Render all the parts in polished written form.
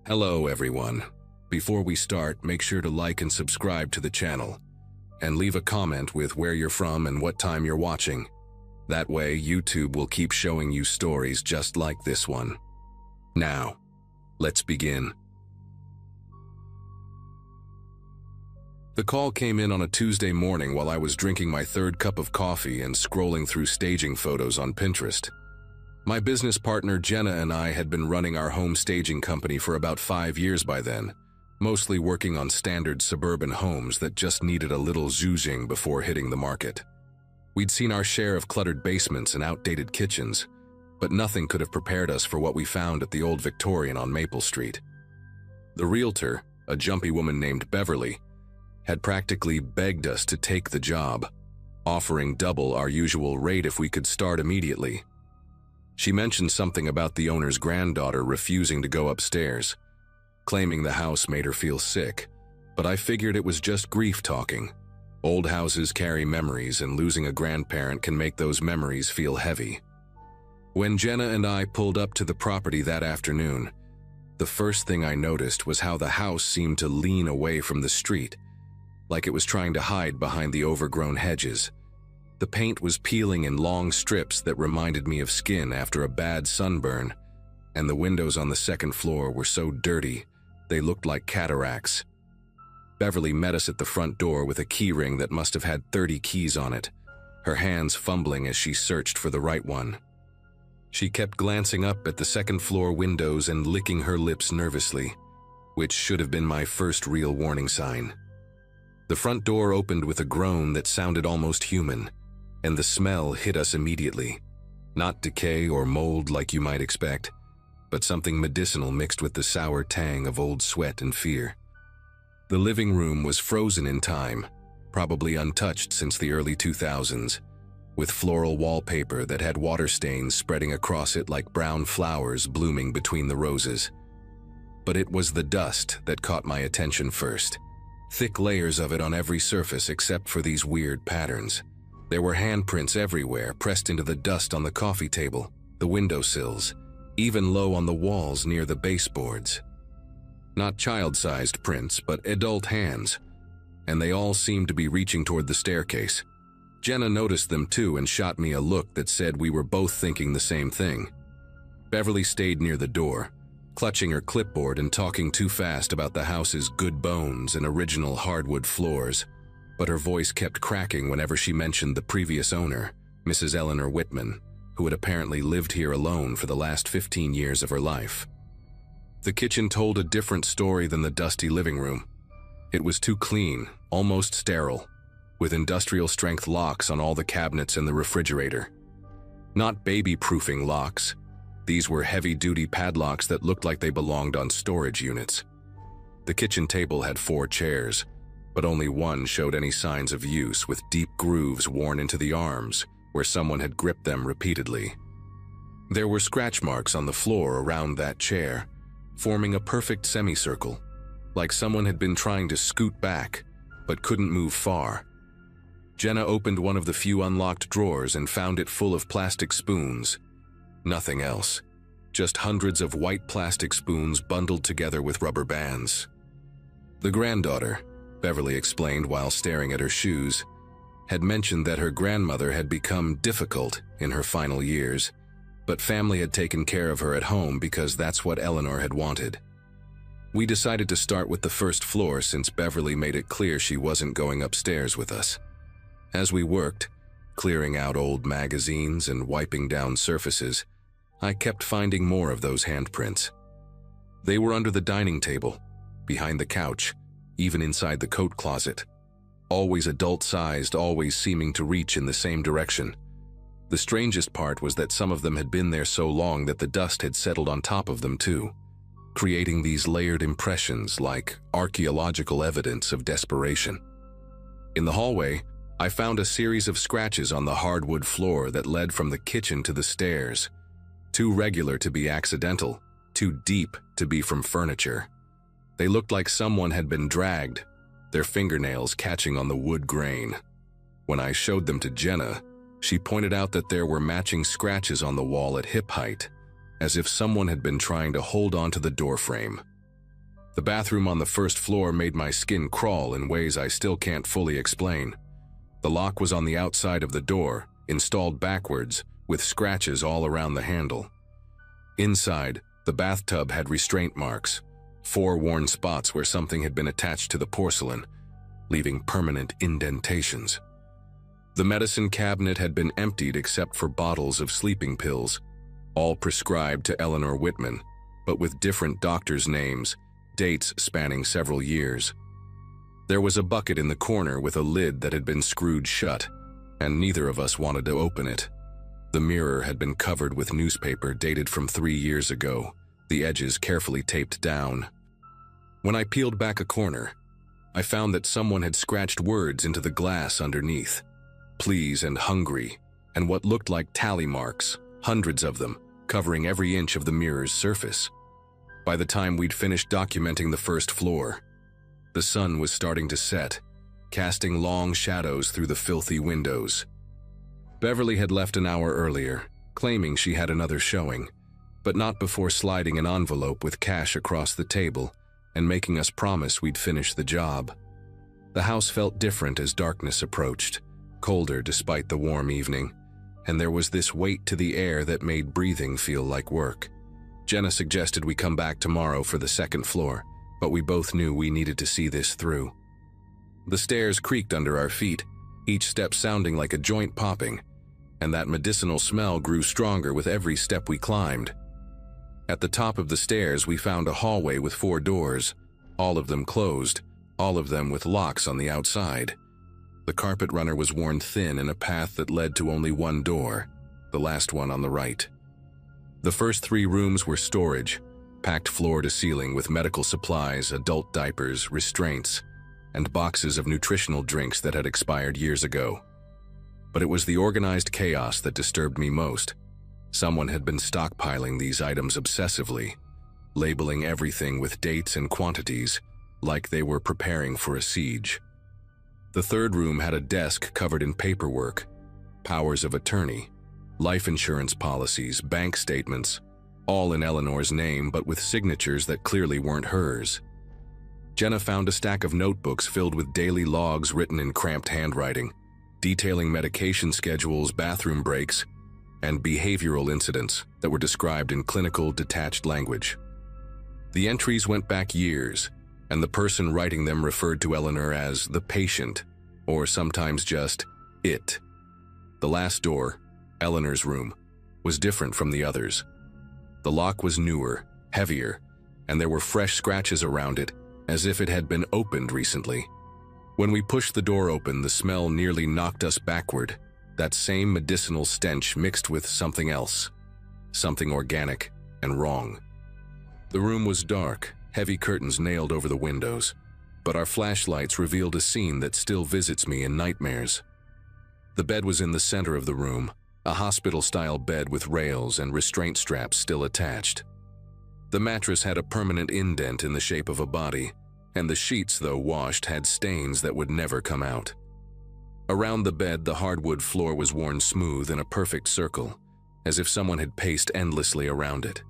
Hello everyone. Before we start, make sure to like and subscribe to the channel, and leave a comment with where you're from and what time you're watching. That way, YouTube will keep showing you stories just like this one. Now, let's begin. The call came in on a Tuesday morning while I was drinking my third cup of coffee and scrolling through staging photos on Pinterest. My business partner Jenna and I had been running our home staging company for about 5 years by then, mostly working on standard suburban homes that just needed a little zhuzhing before hitting the market. We'd seen our share of cluttered basements and outdated kitchens, but nothing could have prepared us for what we found at the old Victorian on Maple Street. The realtor, a jumpy woman named Beverly, had practically begged us to take the job, offering double our usual rate if we could start immediately. She mentioned something about the owner's granddaughter refusing to go upstairs, claiming the house made her feel sick, but I figured it was just grief talking. Old houses carry memories, and losing a grandparent can make those memories feel heavy. When Jenna and I pulled up to the property that afternoon, the first thing I noticed was how the house seemed to lean away from the street, like it was trying to hide behind the overgrown hedges. The paint was peeling in long strips that reminded me of skin after a bad sunburn, and the windows on the second floor were so dirty they looked like cataracts. Beverly met us at the front door with a key ring that must have had 30 keys on it, her hands fumbling as she searched for the right one. She kept glancing up at the second floor windows and licking her lips nervously, which should have been my first real warning sign. The front door opened with a groan that sounded almost human, and the smell hit us immediately. Not decay or mold like you might expect, but something medicinal mixed with the sour tang of old sweat and fear. The living room was frozen in time, probably untouched since the early 2000s, with floral wallpaper that had water stains spreading across it like brown flowers blooming between the roses. But it was the dust that caught my attention first. Thick layers of it on every surface except for these weird patterns. There were handprints everywhere, pressed into the dust on the coffee table, the windowsills, even low on the walls near the baseboards. Not child-sized prints, but adult hands, and they all seemed to be reaching toward the staircase. Jenna noticed them too and shot me a look that said we were both thinking the same thing. Beverly stayed near the door, clutching her clipboard and talking too fast about the house's good bones and original hardwood floors, but her voice kept cracking whenever she mentioned the previous owner, Mrs. Eleanor Whitman, who had apparently lived here alone for the last 15 years of her life. The kitchen told a different story than the dusty living room. It was too clean, almost sterile, with industrial-strength locks on all the cabinets in the refrigerator. Not baby-proofing locks. These were heavy-duty padlocks that looked like they belonged on storage units. The kitchen table had 4 chairs, but only one showed any signs of use, with deep grooves worn into the arms where someone had gripped them repeatedly. There were scratch marks on the floor around that chair, forming a perfect semicircle, like someone had been trying to scoot back but couldn't move far. Jenna opened one of the few unlocked drawers and found it full of plastic spoons. Nothing else. Just hundreds of white plastic spoons bundled together with rubber bands. The granddaughter, Beverly explained while staring at her shoes, had mentioned that her grandmother had become difficult in her final years, but family had taken care of her at home because that's what Eleanor had wanted. We decided to start with the first floor since Beverly made it clear she wasn't going upstairs with us. As we worked, clearing out old magazines and wiping down surfaces, I kept finding more of those handprints. They were under the dining table, behind the couch, even inside the coat closet. Always adult-sized, always seeming to reach in the same direction. The strangest part was that some of them had been there so long that the dust had settled on top of them too, creating these layered impressions like archaeological evidence of desperation. In the hallway, I found a series of scratches on the hardwood floor that led from the kitchen to the stairs. Too regular to be accidental, too deep to be from furniture. They looked like someone had been dragged, their fingernails catching on the wood grain. When I showed them to Jenna, she pointed out that there were matching scratches on the wall at hip height, as if someone had been trying to hold onto the doorframe. The bathroom on the first floor made my skin crawl in ways I still can't fully explain. The lock was on the outside of the door, installed backwards, with scratches all around the handle. Inside, the bathtub had restraint marks, 4 worn spots where something had been attached to the porcelain, leaving permanent indentations. The medicine cabinet had been emptied except for bottles of sleeping pills, all prescribed to Eleanor Whitman, but with different doctors' names, dates spanning several years. There was a bucket in the corner with a lid that had been screwed shut, and neither of us wanted to open it. The mirror had been covered with newspaper dated from 3 years ago, the edges carefully taped down. When I peeled back a corner, I found that someone had scratched words into the glass underneath. Please and hungry, and what looked like tally marks, hundreds of them, covering every inch of the mirror's surface. By the time we'd finished documenting the first floor, the sun was starting to set, casting long shadows through the filthy windows. Beverly had left an hour earlier, claiming she had another showing, but not before sliding an envelope with cash across the table and making us promise we'd finish the job. The house felt different as darkness approached, colder despite the warm evening, and there was this weight to the air that made breathing feel like work. Jenna suggested we come back tomorrow for the second floor, but we both knew we needed to see this through. The stairs creaked under our feet, each step sounding like a joint popping, and that medicinal smell grew stronger with every step we climbed. At the top of the stairs, we found a hallway with 4 doors, all of them closed, all of them with locks on the outside. The carpet runner was worn thin in a path that led to only 1 door, the last one on the right. The first 3 rooms were storage, packed floor to ceiling with medical supplies, adult diapers, restraints, and boxes of nutritional drinks that had expired years ago. But it was the organized chaos that disturbed me most. Someone had been stockpiling these items obsessively, labeling everything with dates and quantities, like they were preparing for a siege. The third room had a desk covered in paperwork, powers of attorney, life insurance policies, bank statements, all in Eleanor's name but with signatures that clearly weren't hers. Jenna found a stack of notebooks filled with daily logs written in cramped handwriting, detailing medication schedules, bathroom breaks, and behavioral incidents that were described in clinical, detached language. The entries went back years, and the person writing them referred to Eleanor as the patient, or sometimes just it. The last door, Eleanor's room, was different from the others. The lock was newer, heavier, and there were fresh scratches around it, as if it had been opened recently. When we pushed the door open, the smell nearly knocked us backward, that same medicinal stench mixed with something else, something organic and wrong. The room was dark, heavy curtains nailed over the windows, but our flashlights revealed a scene that still visits me in nightmares. The bed was in the center of the room, a hospital-style bed with rails and restraint straps still attached. The mattress had a permanent indent in the shape of a body, and the sheets, though washed, had stains that would never come out. Around the bed, the hardwood floor was worn smooth in a perfect circle, as if someone had paced endlessly around it.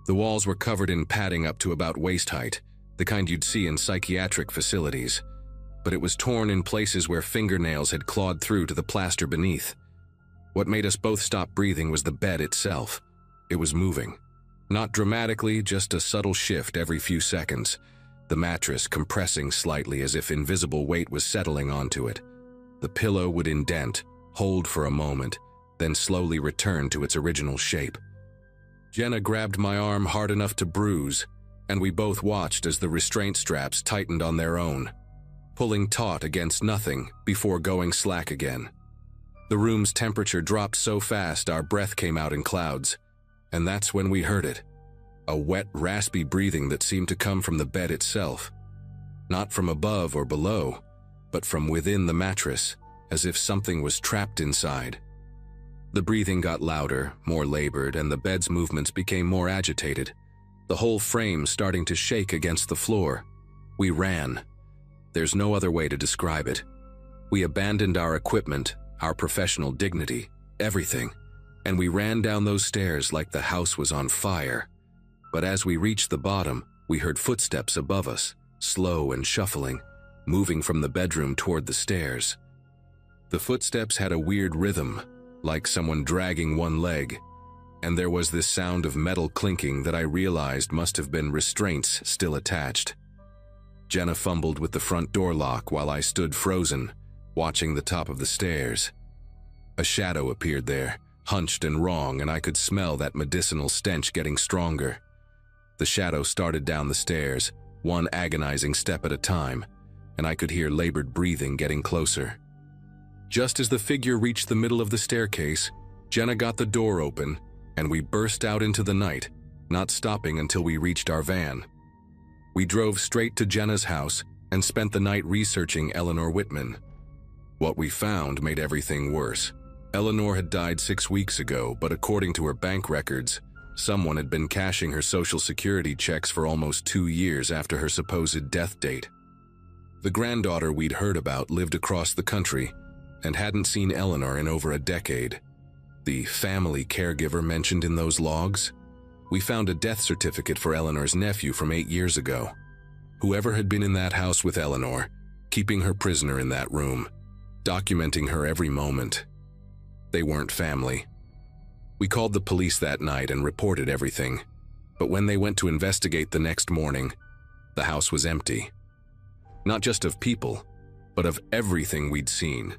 The walls were covered in padding up to about waist height, the kind you'd see in psychiatric facilities, but it was torn in places where fingernails had clawed through to the plaster beneath. What made us both stop breathing was the bed itself. It was moving. Not dramatically, just a subtle shift every few seconds, the mattress compressing slightly as if invisible weight was settling onto it. The pillow would indent, hold for a moment, then slowly return to its original shape. Jenna grabbed my arm hard enough to bruise, and we both watched as the restraint straps tightened on their own, pulling taut against nothing before going slack again. The room's temperature dropped so fast our breath came out in clouds, and that's when we heard it. A wet, raspy breathing that seemed to come from the bed itself. Not from above or below, but from within the mattress, as if something was trapped inside. The breathing got louder, more labored, and the bed's movements became more agitated, the whole frame starting to shake against the floor. We ran. There's no other way to describe it. We abandoned our equipment, our professional dignity, everything, and we ran down those stairs like the house was on fire. But as we reached the bottom, We heard footsteps above us, slow and shuffling, moving from the bedroom toward the stairs. The footsteps had a weird rhythm, like someone dragging one leg, and there was this sound of metal clinking that I realized must have been restraints still attached. Jenna fumbled with the front door lock while I stood frozen, watching the top of the stairs. A shadow appeared there, hunched and wrong, and I could smell that medicinal stench getting stronger. The shadow started down the stairs, one agonizing step at a time, and I could hear labored breathing getting closer. Just as the figure reached the middle of the staircase, Jenna got the door open, and we burst out into the night, not stopping until we reached our van. We drove straight to Jenna's house and spent the night researching Eleanor Whitman. What we found made everything worse. Eleanor had died 6 weeks ago, but according to her bank records, someone had been cashing her Social Security checks for almost 2 years after her supposed death date. The granddaughter we'd heard about lived across the country and hadn't seen Eleanor in over a decade. The family caregiver mentioned in those logs? We found a death certificate for Eleanor's nephew from 8 years ago. Whoever had been in that house with Eleanor, keeping her prisoner in that room, documenting her every moment. They weren't family. We called the police that night and reported everything, but when they went to investigate the next morning, the house was empty. Not just of people, but of everything we'd seen.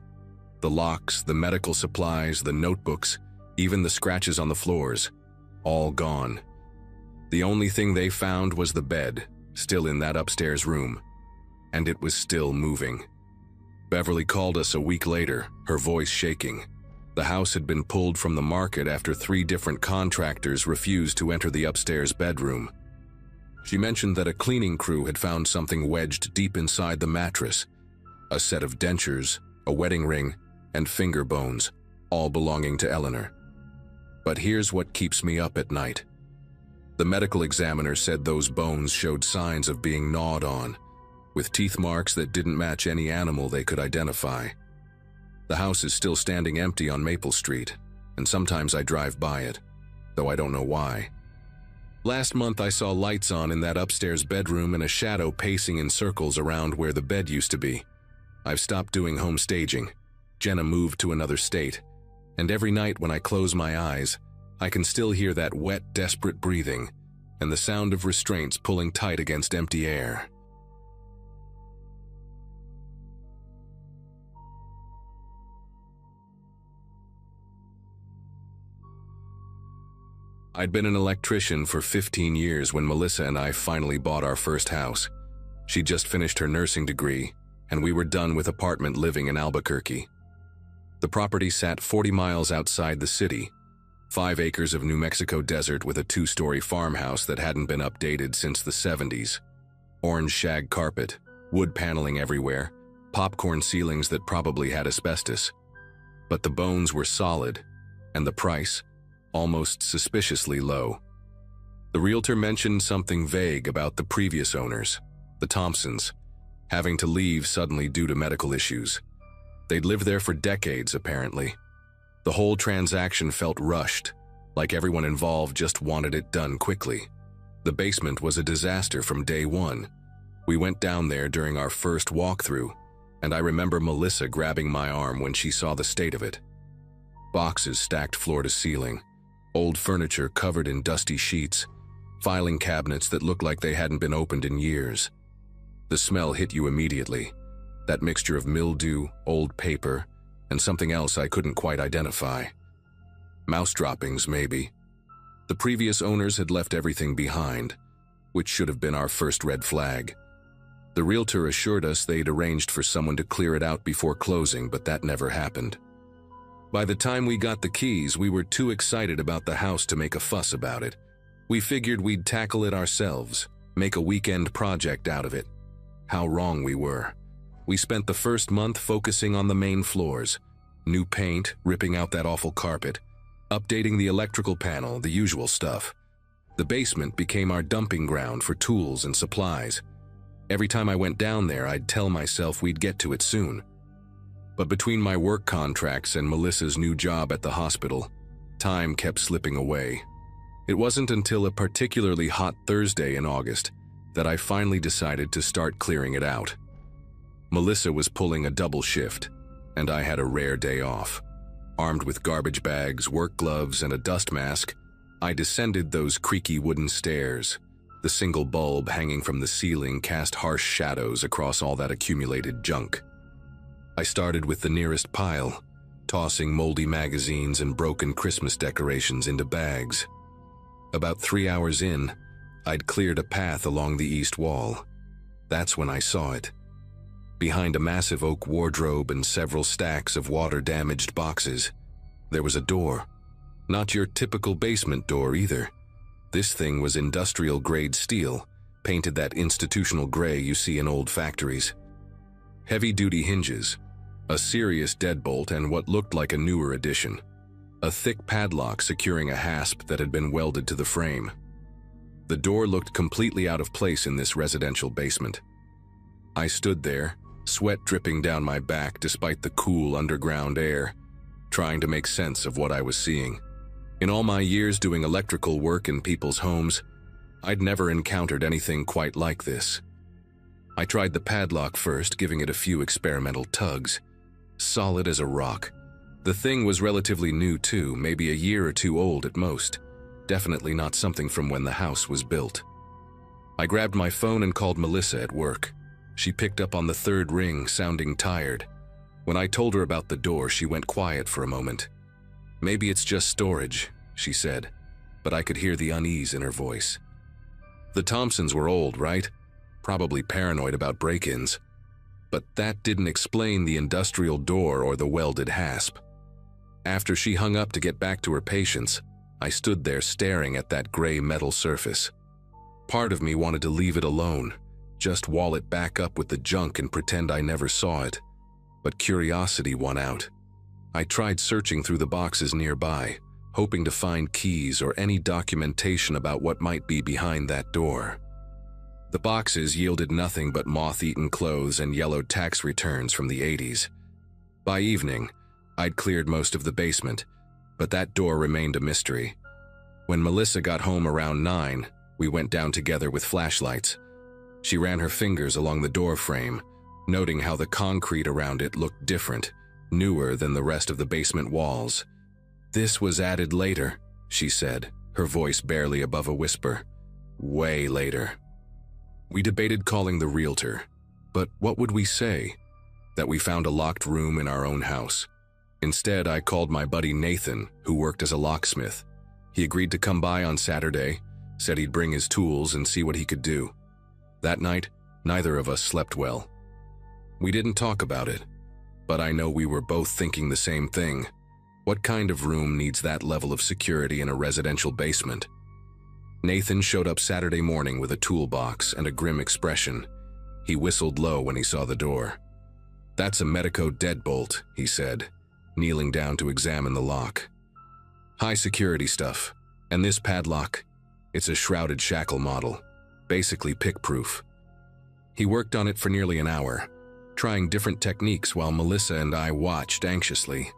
The locks, the medical supplies, the notebooks, even the scratches on the floors, all gone. The only thing they found was the bed, still in that upstairs room, and it was still moving. Beverly called us a week later, her voice shaking. The house had been pulled from the market after 3 different contractors refused to enter the upstairs bedroom. She mentioned that a cleaning crew had found something wedged deep inside the mattress, a set of dentures, a wedding ring, and finger bones, all belonging to Eleanor. But here's what keeps me up at night. The medical examiner said those bones showed signs of being gnawed on, with teeth marks that didn't match any animal they could identify. The house is still standing empty on Maple Street, and sometimes I drive by it, though I don't know why. Last month I saw lights on in that upstairs bedroom and a shadow pacing in circles around where the bed used to be. I've stopped doing home staging. Jenna moved to another state, and every night when I close my eyes, I can still hear that wet, desperate breathing and the sound of restraints pulling tight against empty air. I'd been an electrician for 15 years when Melissa and I finally bought our first house. She'd just finished her nursing degree, and we were done with apartment living in Albuquerque. The property sat 40 miles outside the city, 5 acres of New Mexico desert with a 2-story farmhouse that hadn't been updated since the 70s. Orange shag carpet, wood paneling everywhere, popcorn ceilings that probably had asbestos. But the bones were solid, and the price, almost suspiciously low. The realtor mentioned something vague about the previous owners, the Thompsons, having to leave suddenly due to medical issues. They'd lived there for decades, apparently. The whole transaction felt rushed, like everyone involved just wanted it done quickly. The basement was a disaster from day one. We went down there during our first walkthrough, and I remember Melissa grabbing my arm when she saw the state of it. Boxes stacked floor to ceiling, old furniture covered in dusty sheets, filing cabinets that looked like they hadn't been opened in years. The smell hit you immediately. That mixture of mildew, old paper, and something else I couldn't quite identify. Mouse droppings, maybe. The previous owners had left everything behind, which should have been our first red flag. The realtor assured us they'd arranged for someone to clear it out before closing, but that never happened. By the time we got the keys, we were too excited about the house to make a fuss about it. We figured we'd tackle it ourselves, make a weekend project out of it. How wrong we were. We spent the first month focusing on the main floors, new paint, ripping out that awful carpet, updating the electrical panel, the usual stuff. The basement became our dumping ground for tools and supplies. Every time I went down there, I'd tell myself we'd get to it soon. But between my work contracts and Melissa's new job at the hospital, time kept slipping away. It wasn't until a particularly hot Thursday in August that I finally decided to start clearing it out. Melissa was pulling a double shift, and I had a rare day off. Armed with garbage bags, work gloves, and a dust mask, I descended those creaky wooden stairs. The single bulb hanging from the ceiling cast harsh shadows across all that accumulated junk. I started with the nearest pile, tossing moldy magazines and broken Christmas decorations into bags. About 3 hours in, I'd cleared a path along the east wall. That's when I saw it. Behind a massive oak wardrobe and several stacks of water-damaged boxes, there was a door. Not your typical basement door either. This thing was industrial-grade steel, painted that institutional gray you see in old factories. Heavy-duty hinges, a serious deadbolt, and what looked like a newer addition. A thick padlock securing a hasp that had been welded to the frame. The door looked completely out of place in this residential basement. I stood there, sweat dripping down my back despite the cool underground air, trying to make sense of what I was seeing. In all my years doing electrical work in people's homes, I'd never encountered anything quite like this. I tried the padlock first, giving it a few experimental tugs. Solid as a rock. The thing was relatively new too, maybe a year or two old at most. Definitely not something from when the house was built. I grabbed my phone and called Melissa at work. She picked up on the third ring, sounding tired. When I told her about the door, she went quiet for a moment. "Maybe it's just storage," she said, but I could hear the unease in her voice. The Thompsons were old, right? Probably paranoid about break-ins. But that didn't explain the industrial door or the welded hasp. After she hung up to get back to her patients, I stood there staring at that gray metal surface. Part of me wanted to leave it alone, just wall it back up with the junk and pretend I never saw it. But curiosity won out. I tried searching through the boxes nearby, hoping to find keys or any documentation about what might be behind that door. The boxes yielded nothing but moth-eaten clothes and yellowed tax returns from the 80s. By evening, I'd cleared most of the basement, but that door remained a mystery. When Melissa got home around 9, we went down together with flashlights. She ran her fingers along the door frame, noting how the concrete around it looked different, newer than the rest of the basement walls. "This was added later," she said, her voice barely above a whisper. "Way later." We debated calling the realtor, but what would we say? That we found a locked room in our own house. Instead, I called my buddy Nathan, who worked as a locksmith. He agreed to come by on Saturday, said he'd bring his tools and see what he could do. That night, neither of us slept well. We didn't talk about it, but I know we were both thinking the same thing. What kind of room needs that level of security in a residential basement? Nathan showed up Saturday morning with a toolbox and a grim expression. He whistled low when he saw the door. "That's a Medico deadbolt," he said, kneeling down to examine the lock. "High security stuff. And this padlock, it's a shrouded shackle model, basically pick-proof." He worked on it for nearly an hour, trying different techniques while Melissa and I watched anxiously.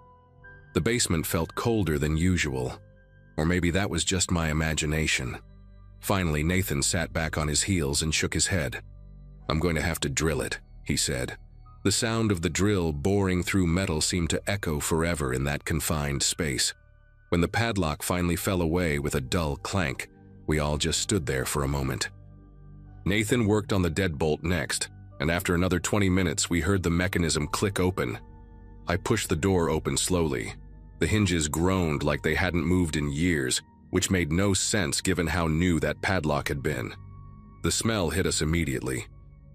The basement felt colder than usual, or maybe that was just my imagination. Finally, Nathan sat back on his heels and shook his head. "I'm going to have to drill it," he said. The sound of the drill boring through metal seemed to echo forever in that confined space. When the padlock finally fell away with a dull clank, we all just stood there for a moment. Nathan worked on the deadbolt next, and after another 20 minutes, we heard the mechanism click open. I pushed the door open slowly. The hinges groaned like they hadn't moved in years, which made no sense given how new that padlock had been. The smell hit us immediately.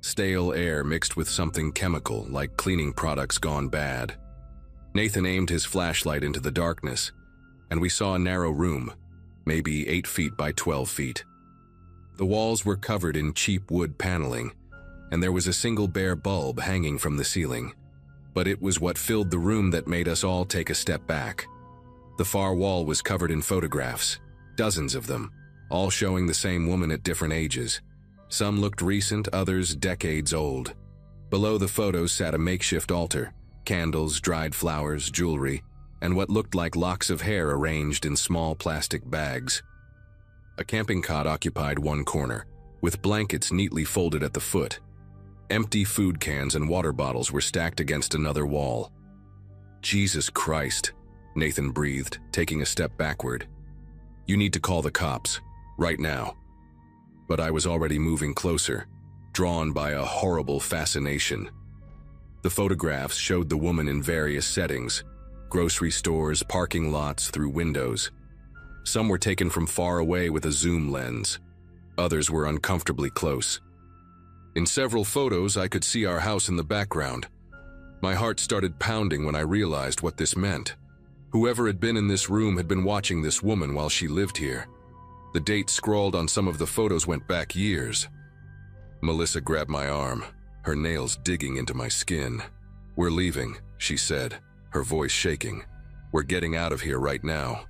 Stale air mixed with something chemical, like cleaning products gone bad. Nathan aimed his flashlight into the darkness, and we saw a narrow room, maybe 8 feet by 12 feet. The walls were covered in cheap wood paneling, and there was a single bare bulb hanging from the ceiling. But it was what filled the room that made us all take a step back. The far wall was covered in photographs, dozens of them, all showing the same woman at different ages. Some looked recent, others decades old. Below the photos sat a makeshift altar, candles, dried flowers, jewelry, and what looked like locks of hair arranged in small plastic bags. A camping cot occupied one corner, with blankets neatly folded at the foot. Empty food cans and water bottles were stacked against another wall. "Jesus Christ," Nathan breathed, taking a step backward. "You need to call the cops, right now." But I was already moving closer, drawn by a horrible fascination. The photographs showed the woman in various settings: grocery stores, parking lots, through windows. Some were taken from far away with a zoom lens. Others were uncomfortably close. In several photos, I could see our house in the background. My heart started pounding when I realized what this meant. Whoever had been in this room had been watching this woman while she lived here. The date scrawled on some of the photos went back years. Melissa grabbed my arm, her nails digging into my skin. "We're leaving," she said, her voice shaking. "We're getting out of here right now."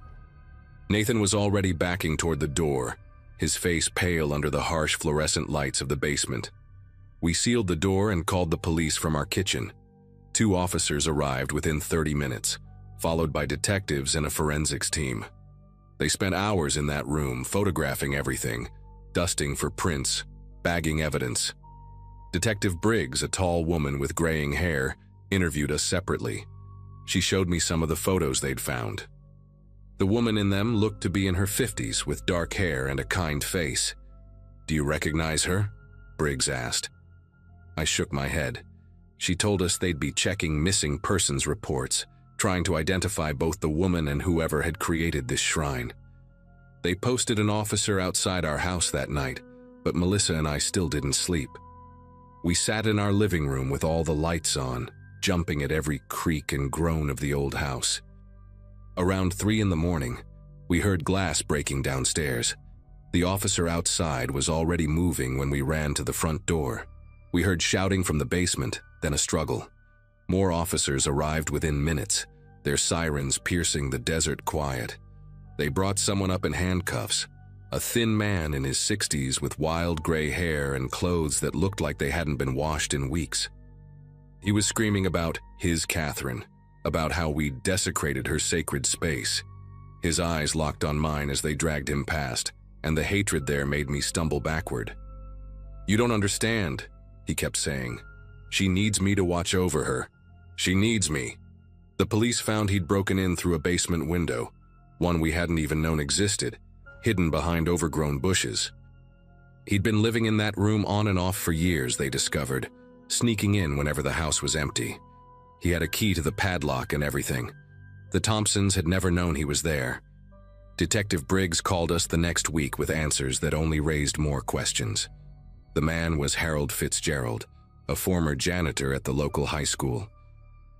Nathan was already backing toward the door, his face pale under the harsh fluorescent lights of the basement. We sealed the door and called the police from our kitchen. 2 officers arrived within 30 minutes, followed by detectives and a forensics team. They spent hours in that room, photographing everything, dusting for prints, bagging evidence. Detective Briggs, a tall woman with graying hair, interviewed us separately. She showed me some of the photos they'd found. The woman in them looked to be in her 50s with dark hair and a kind face. "Do you recognize her?" Briggs asked. I shook my head. She told us they'd be checking missing persons reports, trying to identify both the woman and whoever had created this shrine. They posted an officer outside our house that night, but Melissa and I still didn't sleep. We sat in our living room with all the lights on, jumping at every creak and groan of the old house. Around 3 in the morning, we heard glass breaking downstairs. The officer outside was already moving when we ran to the front door. We heard shouting from the basement, then a struggle. More officers arrived within minutes, their sirens piercing the desert quiet. They brought someone up in handcuffs, a thin man in his 60s with wild gray hair and clothes that looked like they hadn't been washed in weeks. He was screaming about his Catherine, about how we desecrated her sacred space. His eyes locked on mine as they dragged him past, and the hatred there made me stumble backward. "You don't understand," he kept saying. "She needs me to watch over her. She needs me." The police found he'd broken in through a basement window, one we hadn't even known existed, hidden behind overgrown bushes. He'd been living in that room on and off for years, they discovered, sneaking in whenever the house was empty. He had a key to the padlock and everything. The Thompsons had never known he was there. Detective Briggs called us the next week with answers that only raised more questions. The man was Harold Fitzgerald, a former janitor at the local high school.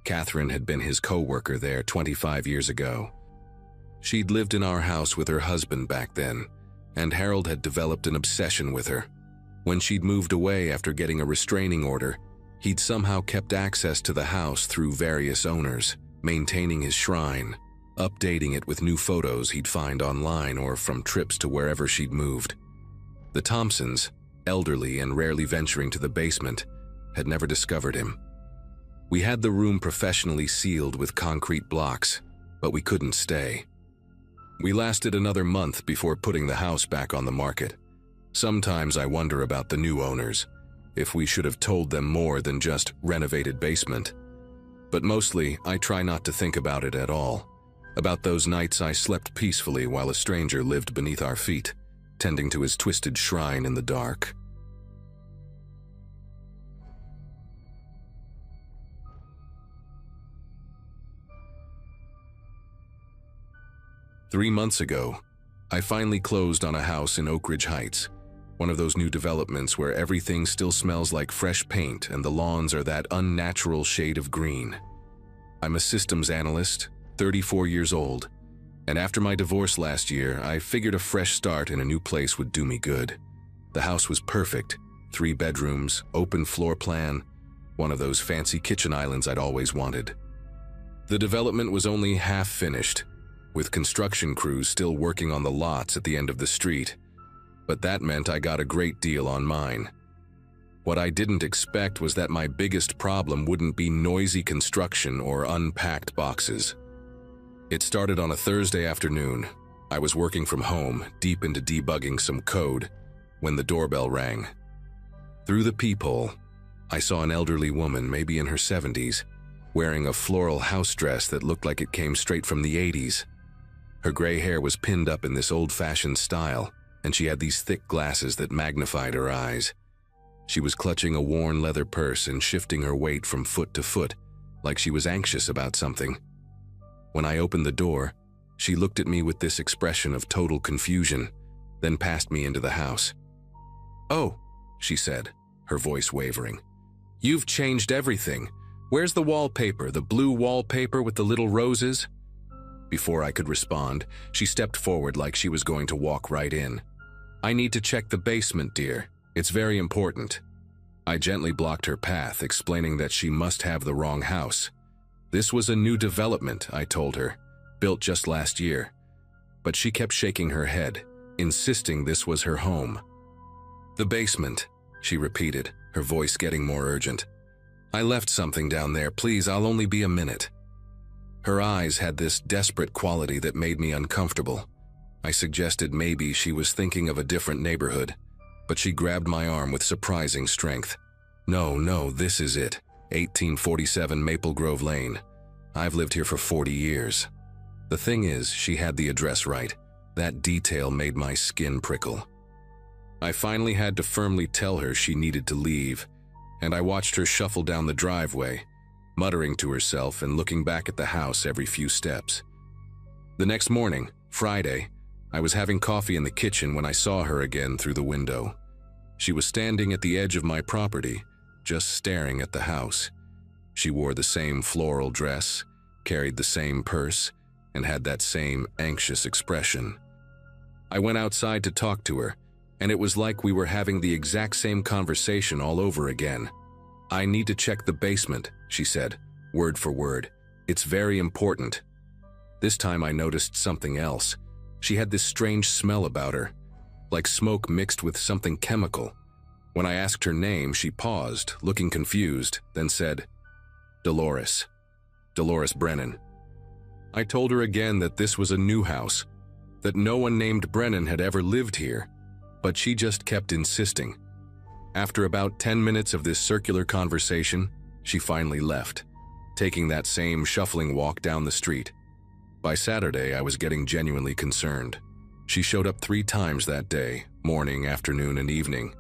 Catherine had been his co-worker there 25 years ago. She'd lived in our house with her husband back then, and Harold had developed an obsession with her. When she'd moved away after getting a restraining order, he'd somehow kept access to the house through various owners, maintaining his shrine, updating it with new photos he'd find online or from trips to wherever she'd moved. The Thompsons, elderly and rarely venturing to the basement, had never discovered him. We had the room professionally sealed with concrete blocks, but we couldn't stay. We lasted another month before putting the house back on the market. Sometimes I wonder about the new owners, if we should have told them more than just renovated basement. But mostly, I try not to think about it at all. About those nights I slept peacefully while a stranger lived beneath our feet, tending to his twisted shrine in the dark. "3 months ago, I finally closed on a house in Oak Ridge Heights, one of those new developments where everything still smells like fresh paint and the lawns are that unnatural shade of green. I'm a systems analyst, 34 years old, and after my divorce last year, I figured a fresh start in a new place would do me good. The house was perfect, 3 bedrooms, open floor plan, one of those fancy kitchen islands I'd always wanted. The development was only half finished, with construction crews still working on the lots at the end of the street, but that meant I got a great deal on mine. What I didn't expect was that my biggest problem wouldn't be noisy construction or unpacked boxes. It started on a Thursday afternoon. I was working from home, deep into debugging some code, when the doorbell rang. Through the peephole, I saw an elderly woman, maybe in her 70s, wearing a floral house dress that looked like it came straight from the 80s. Her gray hair was pinned up in this old-fashioned style, and she had these thick glasses that magnified her eyes. She was clutching a worn leather purse and shifting her weight from foot to foot, like she was anxious about something. When I opened the door, she looked at me with this expression of total confusion, then passed me into the house. "Oh," she said, her voice wavering. "You've changed everything. Where's the wallpaper, the blue wallpaper with the little roses?" Before I could respond, she stepped forward like she was going to walk right in. "I need to check the basement, dear. It's very important." I gently blocked her path, explaining that she must have the wrong house. This was a new development, I told her, built just last year. But she kept shaking her head, insisting this was her home. "The basement," she repeated, her voice getting more urgent. "I left something down there. Please, I'll only be a minute." Her eyes had this desperate quality that made me uncomfortable. I suggested maybe she was thinking of a different neighborhood, but she grabbed my arm with surprising strength. No, this is it. 1847 Maple Grove Lane. I've lived here for 40 years. The thing is, she had the address right. That detail made my skin prickle. I finally had to firmly tell her she needed to leave, and I watched her shuffle down the driveway, muttering to herself and looking back at the house every few steps. The next morning, Friday, I was having coffee in the kitchen when I saw her again through the window. She was standing at the edge of my property, just staring at the house. She wore the same floral dress, carried the same purse, and had that same anxious expression. I went outside to talk to her, and it was like we were having the exact same conversation all over again. "I need to check the basement," she said, word for word. "It's very important." This time I noticed something else. She had this strange smell about her, like smoke mixed with something chemical. When I asked her name, she paused, looking confused, then said, Dolores Brennan." I told her again that this was a new house, that no one named Brennan had ever lived here, but she just kept insisting. After about 10 minutes of this circular conversation, she finally left, taking that same shuffling walk down the street. By Saturday, I was getting genuinely concerned. She showed up 3 times that day, morning, afternoon, and evening.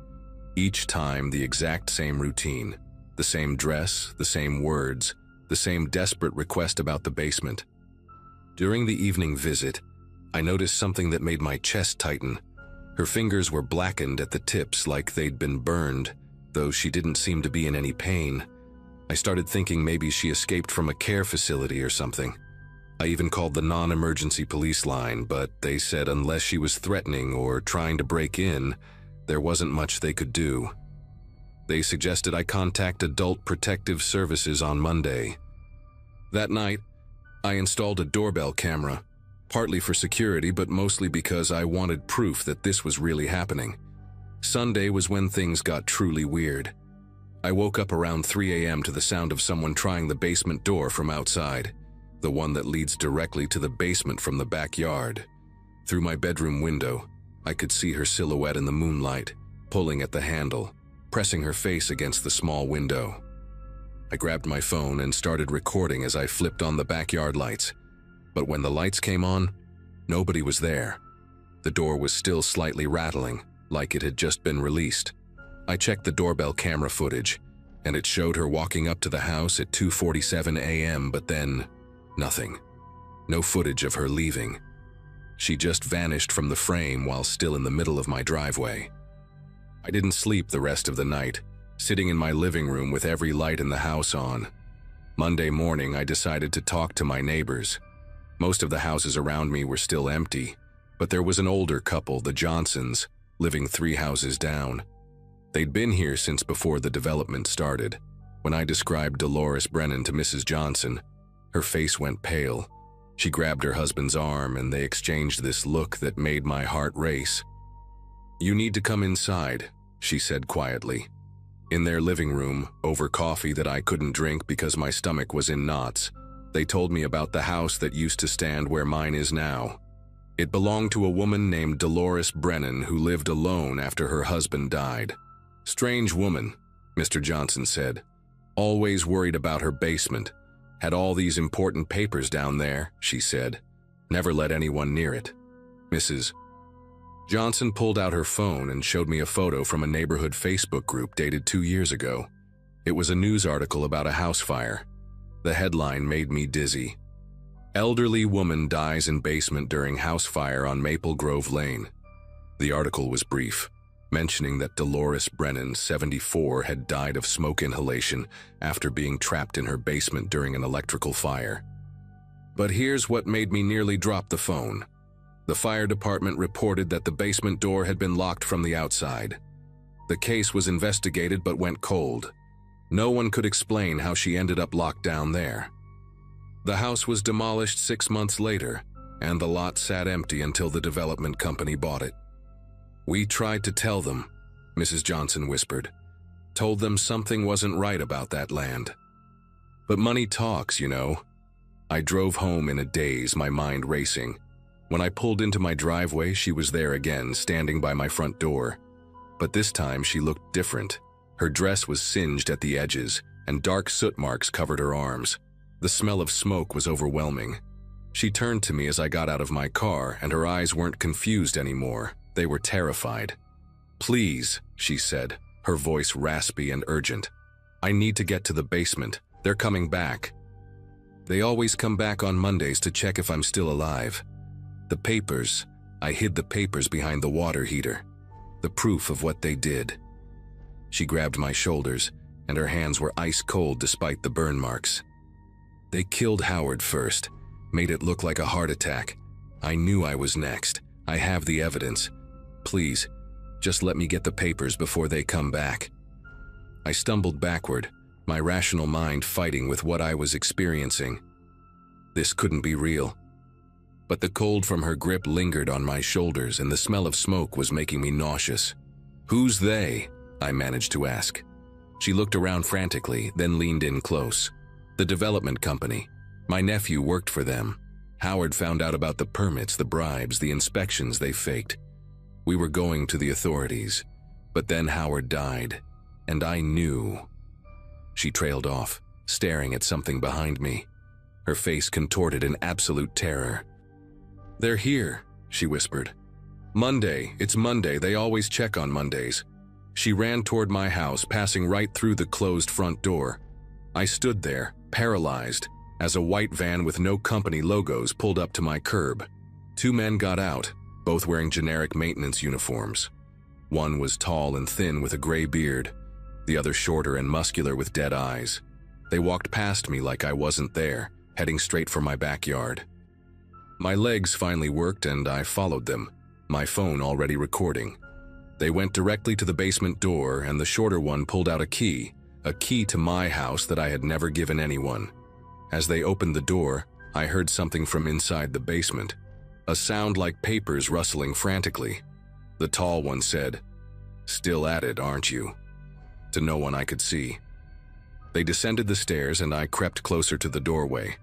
Each time the exact same routine, the same dress, the same words, the same desperate request about the basement. During the evening visit, I noticed something that made my chest tighten. Her fingers were blackened at the tips like they'd been burned, though she didn't seem to be in any pain. I started thinking maybe she escaped from a care facility or something. I even called the non-emergency police line, but they said unless she was threatening or trying to break in, there wasn't much they could do. They suggested I contact Adult Protective Services on Monday. That night, I installed a doorbell camera, partly for security but mostly because I wanted proof that this was really happening. Sunday was when things got truly weird. I woke up around 3 a.m. to the sound of someone trying the basement door from outside, the one that leads directly to the basement from the backyard. Through my bedroom window, I could see her silhouette in the moonlight, pulling at the handle, pressing her face against the small window. I grabbed my phone and started recording as I flipped on the backyard lights. But when the lights came on, nobody was there. The door was still slightly rattling, like it had just been released. I checked the doorbell camera footage, and it showed her walking up to the house at 2:47 a.m., but then nothing. No footage of her leaving. She just vanished from the frame while still in the middle of my driveway. I didn't sleep the rest of the night, sitting in my living room with every light in the house on. Monday morning, I decided to talk to my neighbors. Most of the houses around me were still empty, but there was an older couple, the Johnsons, living 3 houses down. They'd been here since before the development started. When I described Dolores Brennan to Mrs. Johnson, her face went pale. She grabbed her husband's arm and they exchanged this look that made my heart race. "You need to come inside," she said quietly. In their living room, over coffee that I couldn't drink because my stomach was in knots, they told me about the house that used to stand where mine is now. It belonged to a woman named Dolores Brennan who lived alone after her husband died. Strange woman, Mr. Johnson said. Always worried about her basement. Had all these important papers down there, she said. Never let anyone near it. Mrs. Johnson pulled out her phone and showed me a photo from a neighborhood Facebook group dated 2 years ago. It was a news article about a house fire. The headline made me dizzy. Elderly woman dies in basement during house fire on Maple Grove Lane. The article was brief, mentioning that Dolores Brennan, 74, had died of smoke inhalation after being trapped in her basement during an electrical fire. But here's what made me nearly drop the phone. The fire department reported that the basement door had been locked from the outside. The case was investigated but went cold. No one could explain how she ended up locked down there. The house was demolished 6 months later, and the lot sat empty until the development company bought it. We tried to tell them, Mrs. Johnson whispered. Told them something wasn't right about that land. But money talks, you know. I drove home in a daze, my mind racing. When I pulled into my driveway, she was there again, standing by my front door. But this time she looked different. Her dress was singed at the edges, and dark soot marks covered her arms. The smell of smoke was overwhelming. She turned to me as I got out of my car, and her eyes weren't confused anymore. They were terrified. "Please," she said, her voice raspy and urgent. "I need to get to the basement. They're coming back. They always come back on Mondays to check if I'm still alive. The papers, I hid the papers behind the water heater. The proof of what they did." She grabbed my shoulders, and her hands were ice cold despite the burn marks. "They killed Howard first, made it look like a heart attack. I knew I was next. I have the evidence. Please, just let me get the papers before they come back." I stumbled backward, my rational mind fighting with what I was experiencing. This couldn't be real. But the cold from her grip lingered on my shoulders, and the smell of smoke was making me nauseous. "Who's they?" I managed to ask. She looked around frantically, then leaned in close. "The development company. My nephew worked for them. Howard found out about the permits, the bribes, the inspections they faked. We were going to the authorities. But then Howard died, and I knew." She trailed off, staring at something behind me. Her face contorted in absolute terror. "They're here," she whispered. "Monday, it's Monday, they always check on Mondays." She ran toward my house, passing right through the closed front door. I stood there, paralyzed, as a white van with no company logos pulled up to my curb. 2 men got out, both wearing generic maintenance uniforms. One was tall and thin with a gray beard, the other shorter and muscular with dead eyes. They walked past me like I wasn't there, heading straight for my backyard. My legs finally worked and I followed them, my phone already recording. They went directly to the basement door, and the shorter one pulled out a key to my house that I had never given anyone. As they opened the door, I heard something from inside the basement, a sound like papers rustling frantically. The tall one said, "Still at it, aren't you?" to no one I could see. They descended the stairs and I crept closer to the doorway.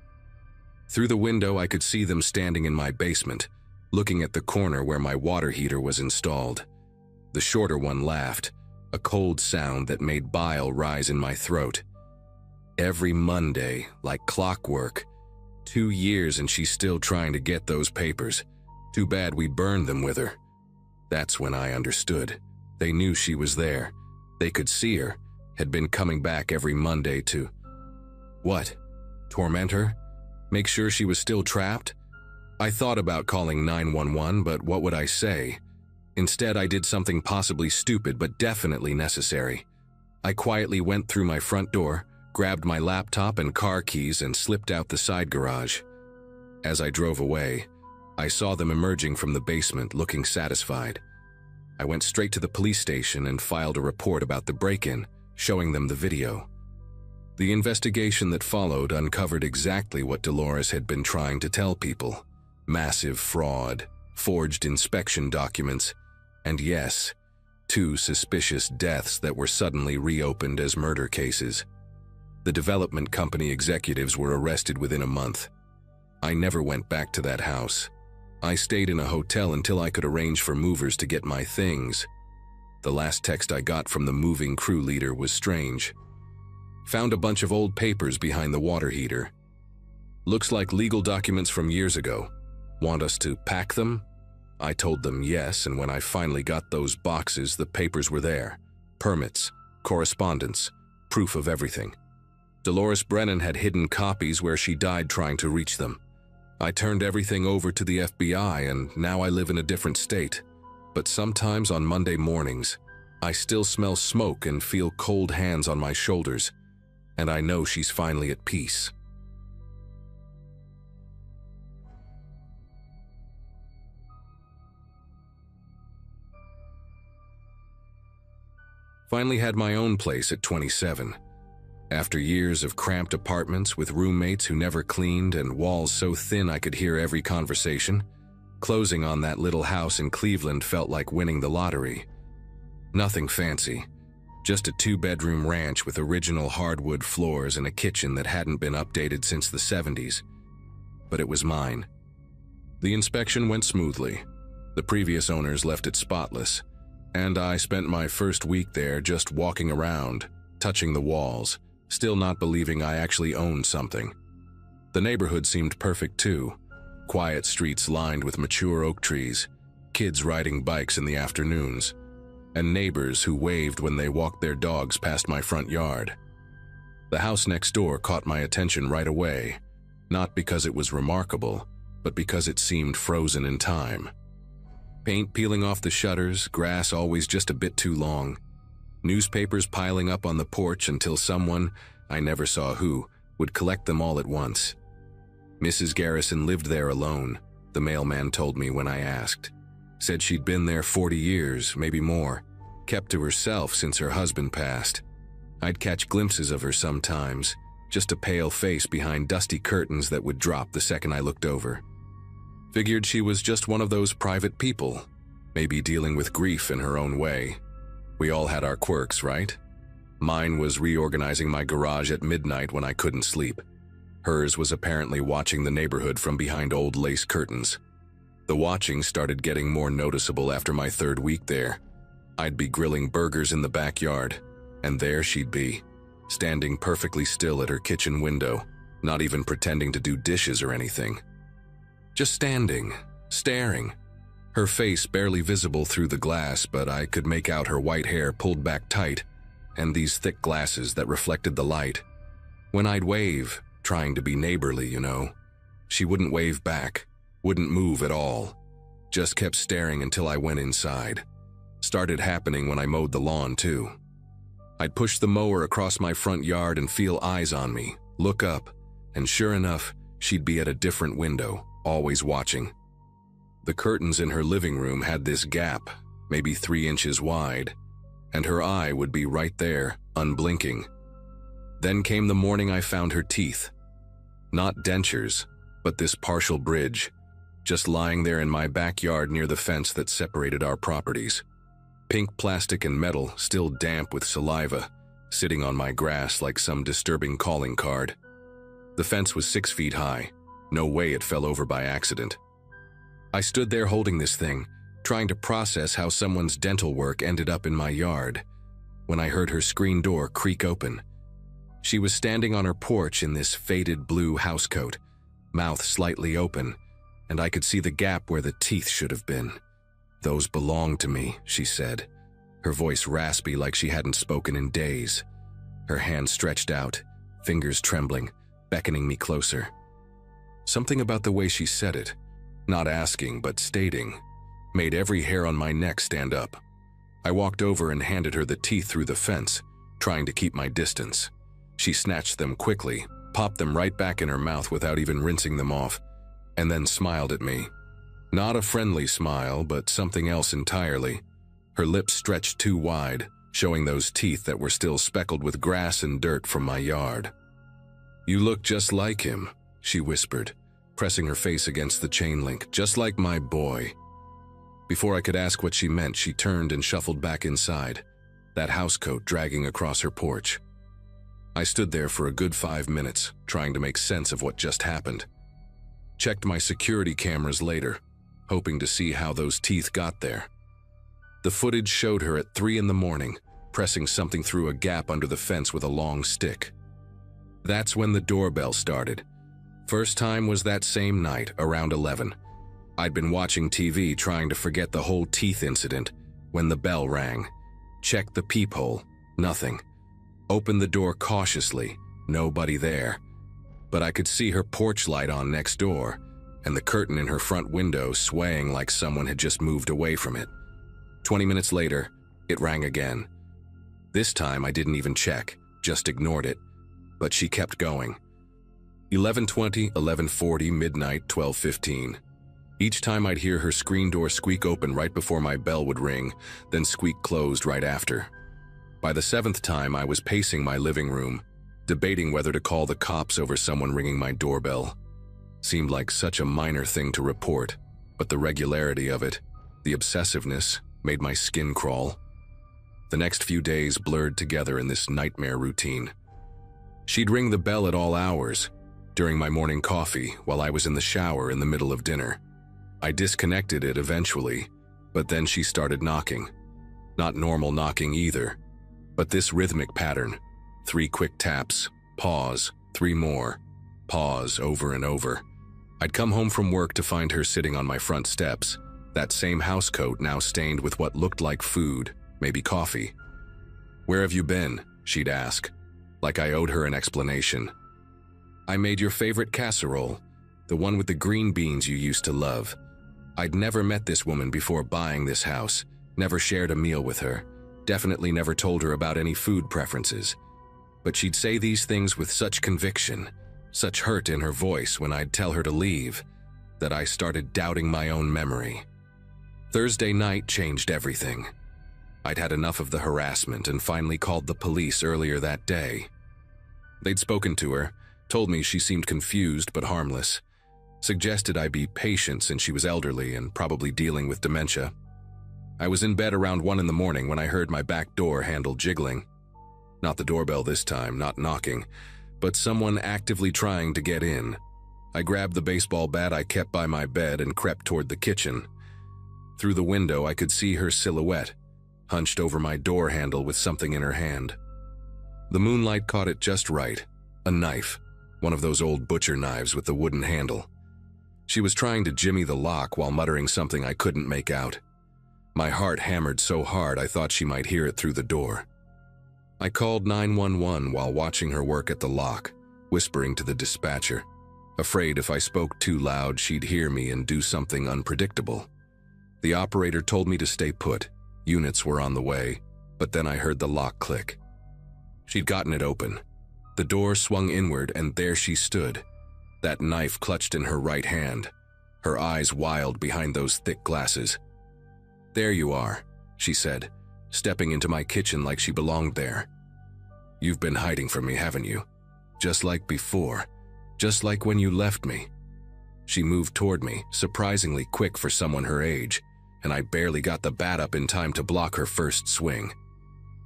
Through the window I could see them standing in my basement, looking at the corner where my water heater was installed. The shorter one laughed, a cold sound that made bile rise in my throat. "Every Monday, like clockwork. 2 years and she's still trying to get those papers. Too bad we burned them with her." That's when I understood. They knew she was there. They could see her, had been coming back every Monday to... What? Torment her? Make sure she was still trapped? I thought about calling 911, but what would I say? Instead, I did something possibly stupid but definitely necessary. I quietly went through my front door, grabbed my laptop and car keys, and slipped out the side garage. As I drove away, I saw them emerging from the basement, looking satisfied. I went straight to the police station and filed a report about the break-in, showing them the video. The investigation that followed uncovered exactly what Dolores had been trying to tell people. Massive fraud, forged inspection documents, and yes, 2 suspicious deaths that were suddenly reopened as murder cases. The development company executives were arrested within a month. I never went back to that house. I stayed in a hotel until I could arrange for movers to get my things. The last text I got from the moving crew leader was strange. Found a bunch of old papers behind the water heater. Looks like legal documents from years ago. Want us to pack them? I told them yes, and when I finally got those boxes, the papers were there. Permits, correspondence, proof of everything. Dolores Brennan had hidden copies where she died trying to reach them. I turned everything over to the FBI, and now I live in a different state. But sometimes on Monday mornings, I still smell smoke and feel cold hands on my shoulders, and I know she's finally at peace. Finally had my own place at 27. After years of cramped apartments with roommates who never cleaned and walls so thin I could hear every conversation, closing on that little house in Cleveland felt like winning the lottery. Nothing fancy, just a 2-bedroom ranch with original hardwood floors and a kitchen that hadn't been updated since the 70s. But it was mine. The inspection went smoothly. The previous owners left it spotless, and I spent my first week there just walking around, touching the walls, still not believing I actually owned something. The neighborhood seemed perfect too. Quiet streets lined with mature oak trees, kids riding bikes in the afternoons, and neighbors who waved when they walked their dogs past my front yard. The house next door caught my attention right away, not because it was remarkable, but because it seemed frozen in time. Paint peeling off the shutters, grass always just a bit too long, newspapers piling up on the porch until someone, I never saw who, would collect them all at once. Mrs. Garrison lived there alone, the mailman told me when I asked. Said she'd been there 40 years, maybe more, kept to herself since her husband passed. I'd catch glimpses of her sometimes, just a pale face behind dusty curtains that would drop the second I looked over. Figured she was just one of those private people, maybe dealing with grief in her own way. We all had our quirks, right? Mine was reorganizing my garage at midnight when I couldn't sleep. Hers was apparently watching the neighborhood from behind old lace curtains. The watching started getting more noticeable after my 3rd week there. I'd be grilling burgers in the backyard, and there she'd be, standing perfectly still at her kitchen window, not even pretending to do dishes or anything. Just standing, staring. Her face barely visible through the glass, but I could make out her white hair pulled back tight, and these thick glasses that reflected the light. When I'd wave, trying to be neighborly, you know, she wouldn't wave back, wouldn't move at all. Just kept staring until I went inside. Started happening when I mowed the lawn too. I'd push the mower across my front yard and feel eyes on me, look up, and sure enough, she'd be at a different window, always watching. The curtains in her living room had this gap, maybe 3 inches wide, and her eye would be right there, unblinking. Then came the morning I found her teeth. Not dentures, but this partial bridge, just lying there in my backyard near the fence that separated our properties. Pink plastic and metal, still damp with saliva, sitting on my grass like some disturbing calling card. The fence was 6 feet high. No way it fell over by accident. I stood there holding this thing, trying to process how someone's dental work ended up in my yard, when I heard her screen door creak open. She was standing on her porch in this faded blue housecoat, mouth slightly open, and I could see the gap where the teeth should have been. "Those belong to me," she said, her voice raspy like she hadn't spoken in days. Her hand stretched out, fingers trembling, beckoning me closer. Something about the way she said it, not asking but stating, made every hair on my neck stand up. I walked over and handed her the teeth through the fence, trying to keep my distance. She snatched them quickly, popped them right back in her mouth without even rinsing them off, and then smiled at me. Not a friendly smile, but something else entirely. Her lips stretched too wide, showing those teeth that were still speckled with grass and dirt from my yard. "You look just like him," she whispered, pressing her face against the chain link, "just like my boy." Before I could ask what she meant, she turned and shuffled back inside, that housecoat dragging across her porch. I stood there for a good 5 minutes, trying to make sense of what just happened. Checked my security cameras later. hoping to see how those teeth got there. The footage showed her at 3 in the morning, pressing something through a gap under the fence with a long stick. That's when the doorbell started. First time was that same night, around 11. I'd been watching TV trying to forget the whole teeth incident when the bell rang. Checked the peephole, nothing. Opened the door cautiously, nobody there. But I could see her porch light on next door, and the curtain in her front window swaying like someone had just moved away from it. 20 minutes later, it rang again. This time I didn't even check, just ignored it. But she kept going. 11:20, 11:40, midnight, 12:15. Each time I'd hear her screen door squeak open right before my bell would ring, then squeak closed right after. By the 7th time, I was pacing my living room, debating whether to call the cops over someone ringing my doorbell. Seemed like such a minor thing to report, but the regularity of it, the obsessiveness, made my skin crawl. The next few days blurred together in this nightmare routine. She'd ring the bell at all hours, during my morning coffee, while I was in the shower in the middle of dinner. I disconnected it eventually, but then she started knocking. Not normal knocking either, but this rhythmic pattern. 3 quick taps, pause, 3 more, pause over and over. I'd come home from work to find her sitting on my front steps, that same housecoat now stained with what looked like food, maybe coffee. "Where have you been?" she'd ask, like I owed her an explanation. "I made your favorite casserole, the one with the green beans you used to love." I'd never met this woman before buying this house, never shared a meal with her, definitely never told her about any food preferences. But she'd say these things with such conviction, such hurt in her voice when I'd tell her to leave, that I started doubting my own memory. Thursday night changed everything. I'd had enough of the harassment and finally called the police earlier that day. They'd spoken to her, told me she seemed confused but harmless, suggested I be patient since she was elderly and probably dealing with dementia. I was in bed around 1 in the morning when I heard my back door handle jiggling. Not the doorbell this time, not knocking, but someone actively trying to get in. I grabbed the baseball bat I kept by my bed and crept toward the kitchen. Through the window, I could see her silhouette, hunched over my door handle with something in her hand. The moonlight caught it just right, a knife, one of those old butcher knives with the wooden handle. She was trying to jimmy the lock while muttering something I couldn't make out. My heart hammered so hard I thought she might hear it through the door. I called 911 while watching her work at the lock, whispering to the dispatcher, afraid if I spoke too loud she'd hear me and do something unpredictable. The operator told me to stay put. Units were on the way, but then I heard the lock click. She'd gotten it open. The door swung inward and there she stood, that knife clutched in her right hand, her eyes wild behind those thick glasses. "There you are," she said, stepping into my kitchen like she belonged there. "You've been hiding from me, haven't you? Just like before, just like when you left me." She moved toward me, surprisingly quick for someone her age, and I barely got the bat up in time to block her first swing.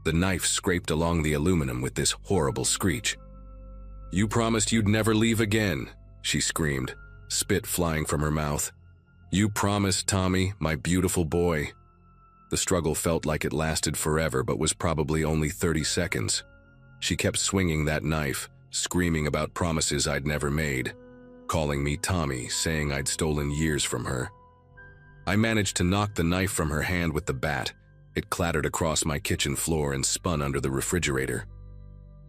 The knife scraped along the aluminum with this horrible screech. "You promised you'd never leave again," she screamed, spit flying from her mouth. "You promised, Tommy, my beautiful boy." The struggle felt like it lasted forever but was probably only 30 seconds. She kept swinging that knife, screaming about promises I'd never made, calling me Tommy, saying I'd stolen years from her. I managed to knock the knife from her hand with the bat. It clattered across my kitchen floor and spun under the refrigerator.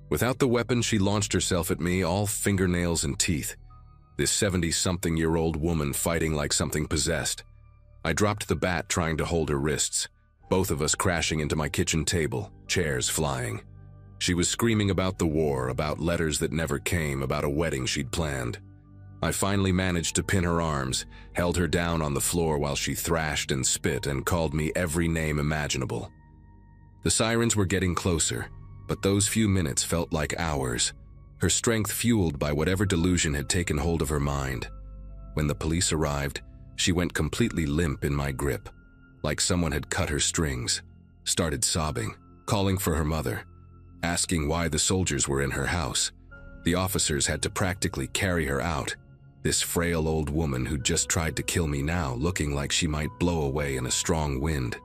Without the weapon, she launched herself at me, all fingernails and teeth. This 70-something-year-old woman fighting like something possessed. I dropped the bat, trying to hold her wrists, both of us crashing into my kitchen table, chairs flying. She was screaming about the war, about letters that never came, about a wedding she'd planned. I finally managed to pin her arms, held her down on the floor while she thrashed and spit and called me every name imaginable. The sirens were getting closer, but those few minutes felt like hours, her strength fueled by whatever delusion had taken hold of her mind. When the police arrived, she went completely limp in my grip, like someone had cut her strings, started sobbing, calling for her mother, asking why the soldiers were in her house. The officers had to practically carry her out. This frail old woman who'd just tried to kill me now, looking like she might blow away in a strong wind.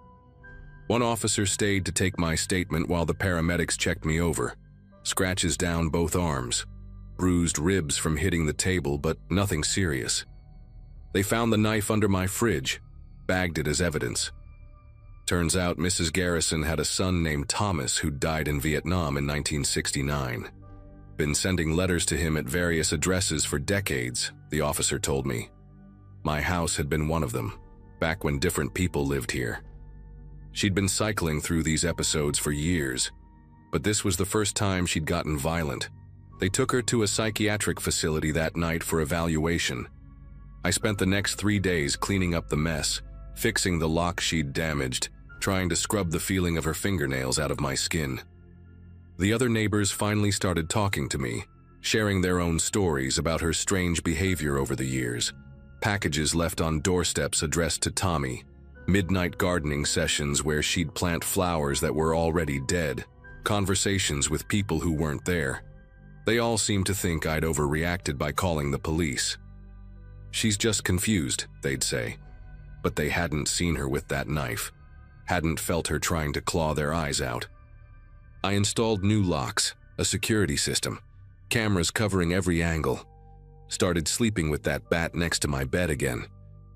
One officer stayed to take my statement while the paramedics checked me over. Scratches down both arms, bruised ribs from hitting the table, but nothing serious. They found the knife under my fridge, bagged it as evidence. Turns out Mrs. Garrison had a son named Thomas who died in Vietnam in 1969. Been sending letters to him at various addresses for decades, the officer told me. My house had been one of them, back when different people lived here. She'd been cycling through these episodes for years, but this was the first time she'd gotten violent. They took her to a psychiatric facility that night for evaluation. I spent the next 3 days cleaning up the mess, fixing the lock she'd damaged, trying to scrub the feeling of her fingernails out of my skin. The other neighbors finally started talking to me, sharing their own stories about her strange behavior over the years. Packages left on doorsteps addressed to Tommy, midnight gardening sessions where she'd plant flowers that were already dead, conversations with people who weren't there. They all seemed to think I'd overreacted by calling the police. She's just confused, they'd say. But they hadn't seen her with that knife, hadn't felt her trying to claw their eyes out. I installed new locks, a security system, cameras covering every angle. Started sleeping with that bat next to my bed again.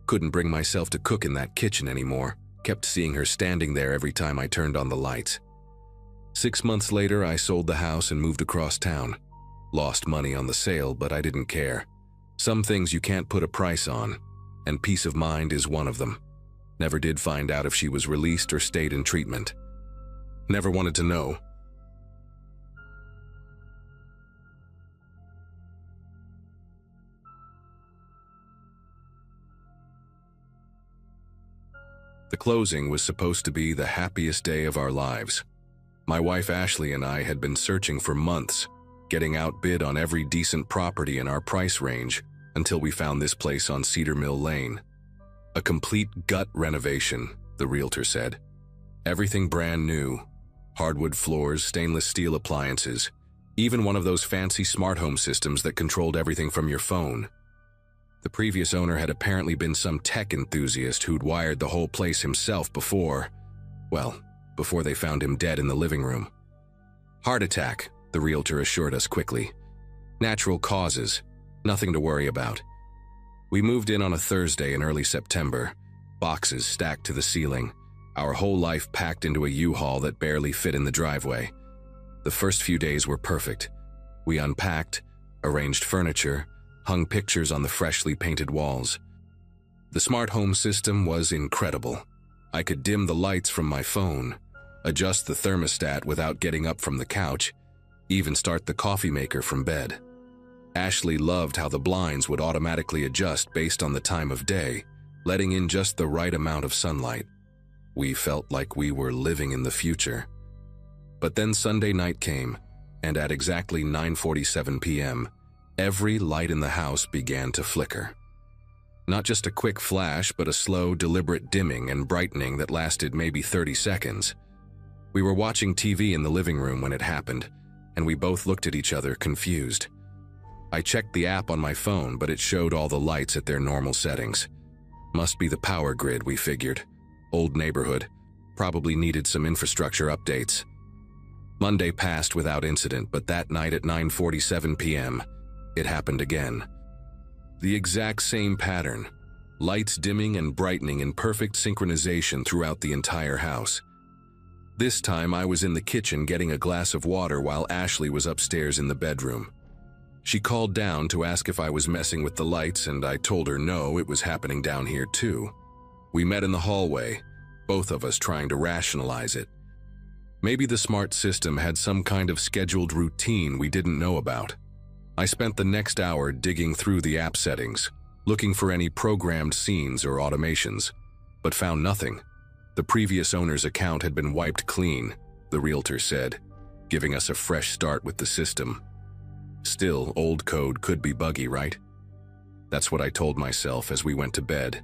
Couldn't bring myself to cook in that kitchen anymore. Kept seeing her standing there every time I turned on the lights. 6 months later, I sold the house and moved across town. Lost money on the sale, but I didn't care. Some things you can't put a price on, and peace of mind is one of them. Never did find out if she was released or stayed in treatment. Never wanted to know. The closing was supposed to be the happiest day of our lives. My wife Ashley and I had been searching for months, getting outbid on every decent property in our price range until we found this place on Cedar Mill Lane. A complete gut renovation, the realtor said. Everything brand new. Hardwood floors, stainless steel appliances, even one of those fancy smart home systems that controlled everything from your phone. The previous owner had apparently been some tech enthusiast who'd wired the whole place himself before they found him dead in the living room. Heart attack, the realtor assured us quickly. Natural causes, nothing to worry about. We moved in on a Thursday in early September, boxes stacked to the ceiling, our whole life packed into a U-Haul that barely fit in the driveway. The first few days were perfect. We unpacked, arranged furniture, hung pictures on the freshly painted walls. The smart home system was incredible. I could dim the lights from my phone, adjust the thermostat without getting up from the couch, even start the coffee maker from bed. Ashley loved how the blinds would automatically adjust based on the time of day, letting in just the right amount of sunlight. We felt like we were living in the future. But then Sunday night came, and at exactly 9:47 p.m., every light in the house began to flicker. Not just a quick flash, but a slow, deliberate dimming and brightening that lasted maybe 30 seconds. We were watching TV in the living room when it happened, and we both looked at each other, confused. I checked the app on my phone, but it showed all the lights at their normal settings. Must be the power grid, we figured. Old neighborhood. Probably needed some infrastructure updates. Monday passed without incident, but that night at 9:47 p.m., it happened again. The exact same pattern. Lights dimming and brightening in perfect synchronization throughout the entire house. This time I was in the kitchen getting a glass of water while Ashley was upstairs in the bedroom. She called down to ask if I was messing with the lights, and I told her no, it was happening down here too. We met in the hallway, both of us trying to rationalize it. Maybe the smart system had some kind of scheduled routine we didn't know about. I spent the next hour digging through the app settings, looking for any programmed scenes or automations, but found nothing. The previous owner's account had been wiped clean, the realtor said, giving us a fresh start with the system. Still, old code could be buggy, right? That's what I told myself as we went to bed.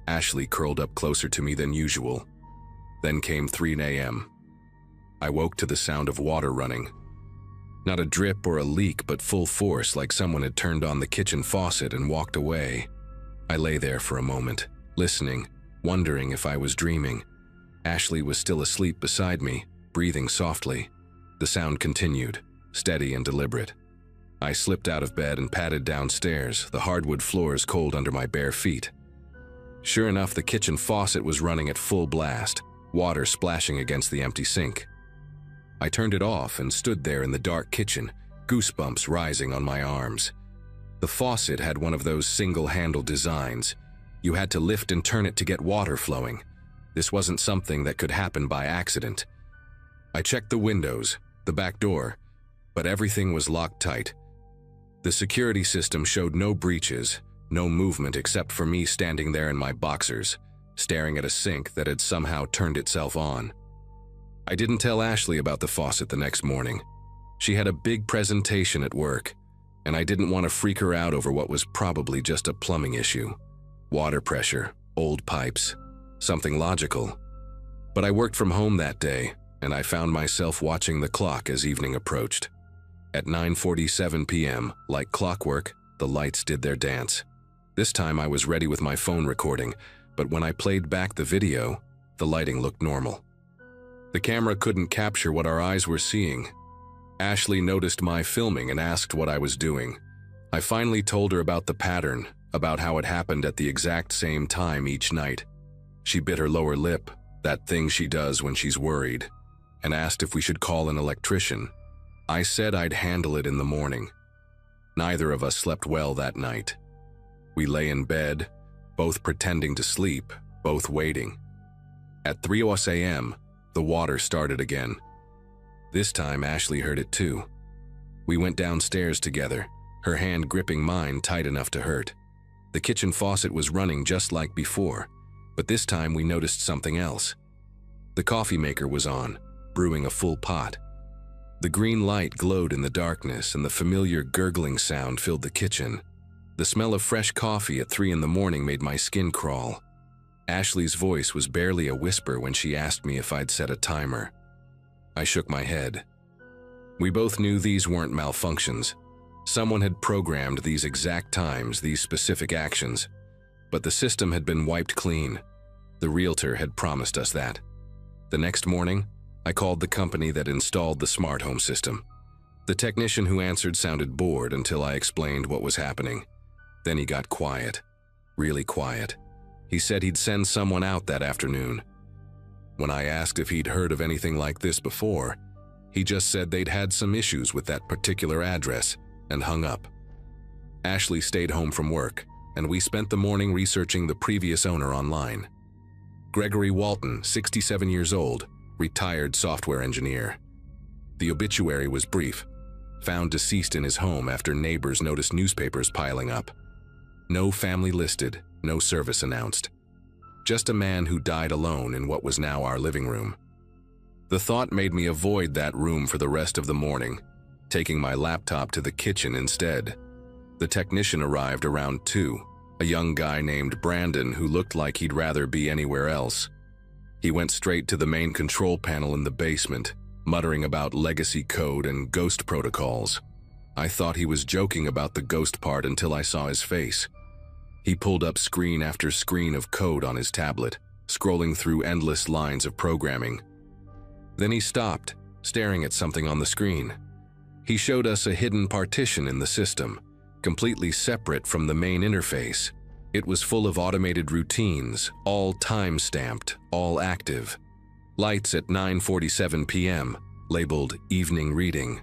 Ashley curled up closer to me than usual. Then came 3 a.m. I woke to the sound of water running. Not a drip or a leak, but full force, like someone had turned on the kitchen faucet and walked away. I lay there for a moment, listening, wondering if I was dreaming. Ashley was still asleep beside me, breathing softly. The sound continued, steady and deliberate. I slipped out of bed and padded downstairs, the hardwood floors cold under my bare feet. Sure enough, the kitchen faucet was running at full blast, water splashing against the empty sink. I turned it off and stood there in the dark kitchen, goosebumps rising on my arms. The faucet had one of those single-handle designs. You had to lift and turn it to get water flowing. This wasn't something that could happen by accident. I checked the windows, the back door, but everything was locked tight. The security system showed no breaches, no movement except for me standing there in my boxers, staring at a sink that had somehow turned itself on. I didn't tell Ashley about the faucet the next morning. She had a big presentation at work, and I didn't want to freak her out over what was probably just a plumbing issue. Water pressure, old pipes, something logical. But I worked from home that day, and I found myself watching the clock as evening approached. At 9:47 p.m., like clockwork, the lights did their dance. This time I was ready with my phone recording, but when I played back the video, the lighting looked normal. The camera couldn't capture what our eyes were seeing. Ashley noticed my filming and asked what I was doing. I finally told her about the pattern, about how it happened at the exact same time each night. She bit her lower lip, that thing she does when she's worried, and asked if we should call an electrician. I said I'd handle it in the morning. Neither of us slept well that night. We lay in bed, both pretending to sleep, both waiting. At 3:00 a.m., the water started again. This time Ashley heard it too. We went downstairs together, her hand gripping mine tight enough to hurt. The kitchen faucet was running just like before, but this time we noticed something else. The coffee maker was on, brewing a full pot. The green light glowed in the darkness, and the familiar gurgling sound filled the kitchen. The smell of fresh coffee at 3 in the morning made my skin crawl. Ashley's voice was barely a whisper when she asked me if I'd set a timer. I shook my head. We both knew these weren't malfunctions. Someone had programmed these exact times, these specific actions. But the system had been wiped clean. The realtor had promised us that. The next morning, I called the company that installed the smart home system. The technician who answered sounded bored until I explained what was happening. Then he got quiet, really quiet. He said he'd send someone out that afternoon. When I asked if he'd heard of anything like this before, he just said they'd had some issues with that particular address and hung up. Ashley stayed home from work, and we spent the morning researching the previous owner online. Gregory Walton, 67 years old, retired software engineer. The obituary was brief. Found deceased in his home after neighbors noticed newspapers piling up. No family listed, no service announced. Just a man who died alone in what was now our living room. The thought made me avoid that room for the rest of the morning, taking my laptop to the kitchen instead. The technician arrived around 2, a young guy named Brandon who looked like he'd rather be anywhere else. He went straight to the main control panel in the basement, muttering about legacy code and ghost protocols. I thought he was joking about the ghost part until I saw his face. He pulled up screen after screen of code on his tablet, scrolling through endless lines of programming. Then he stopped, staring at something on the screen. He showed us a hidden partition in the system, completely separate from the main interface. It was full of automated routines, all time-stamped, all active. Lights at 9:47 p.m., labeled Evening Reading.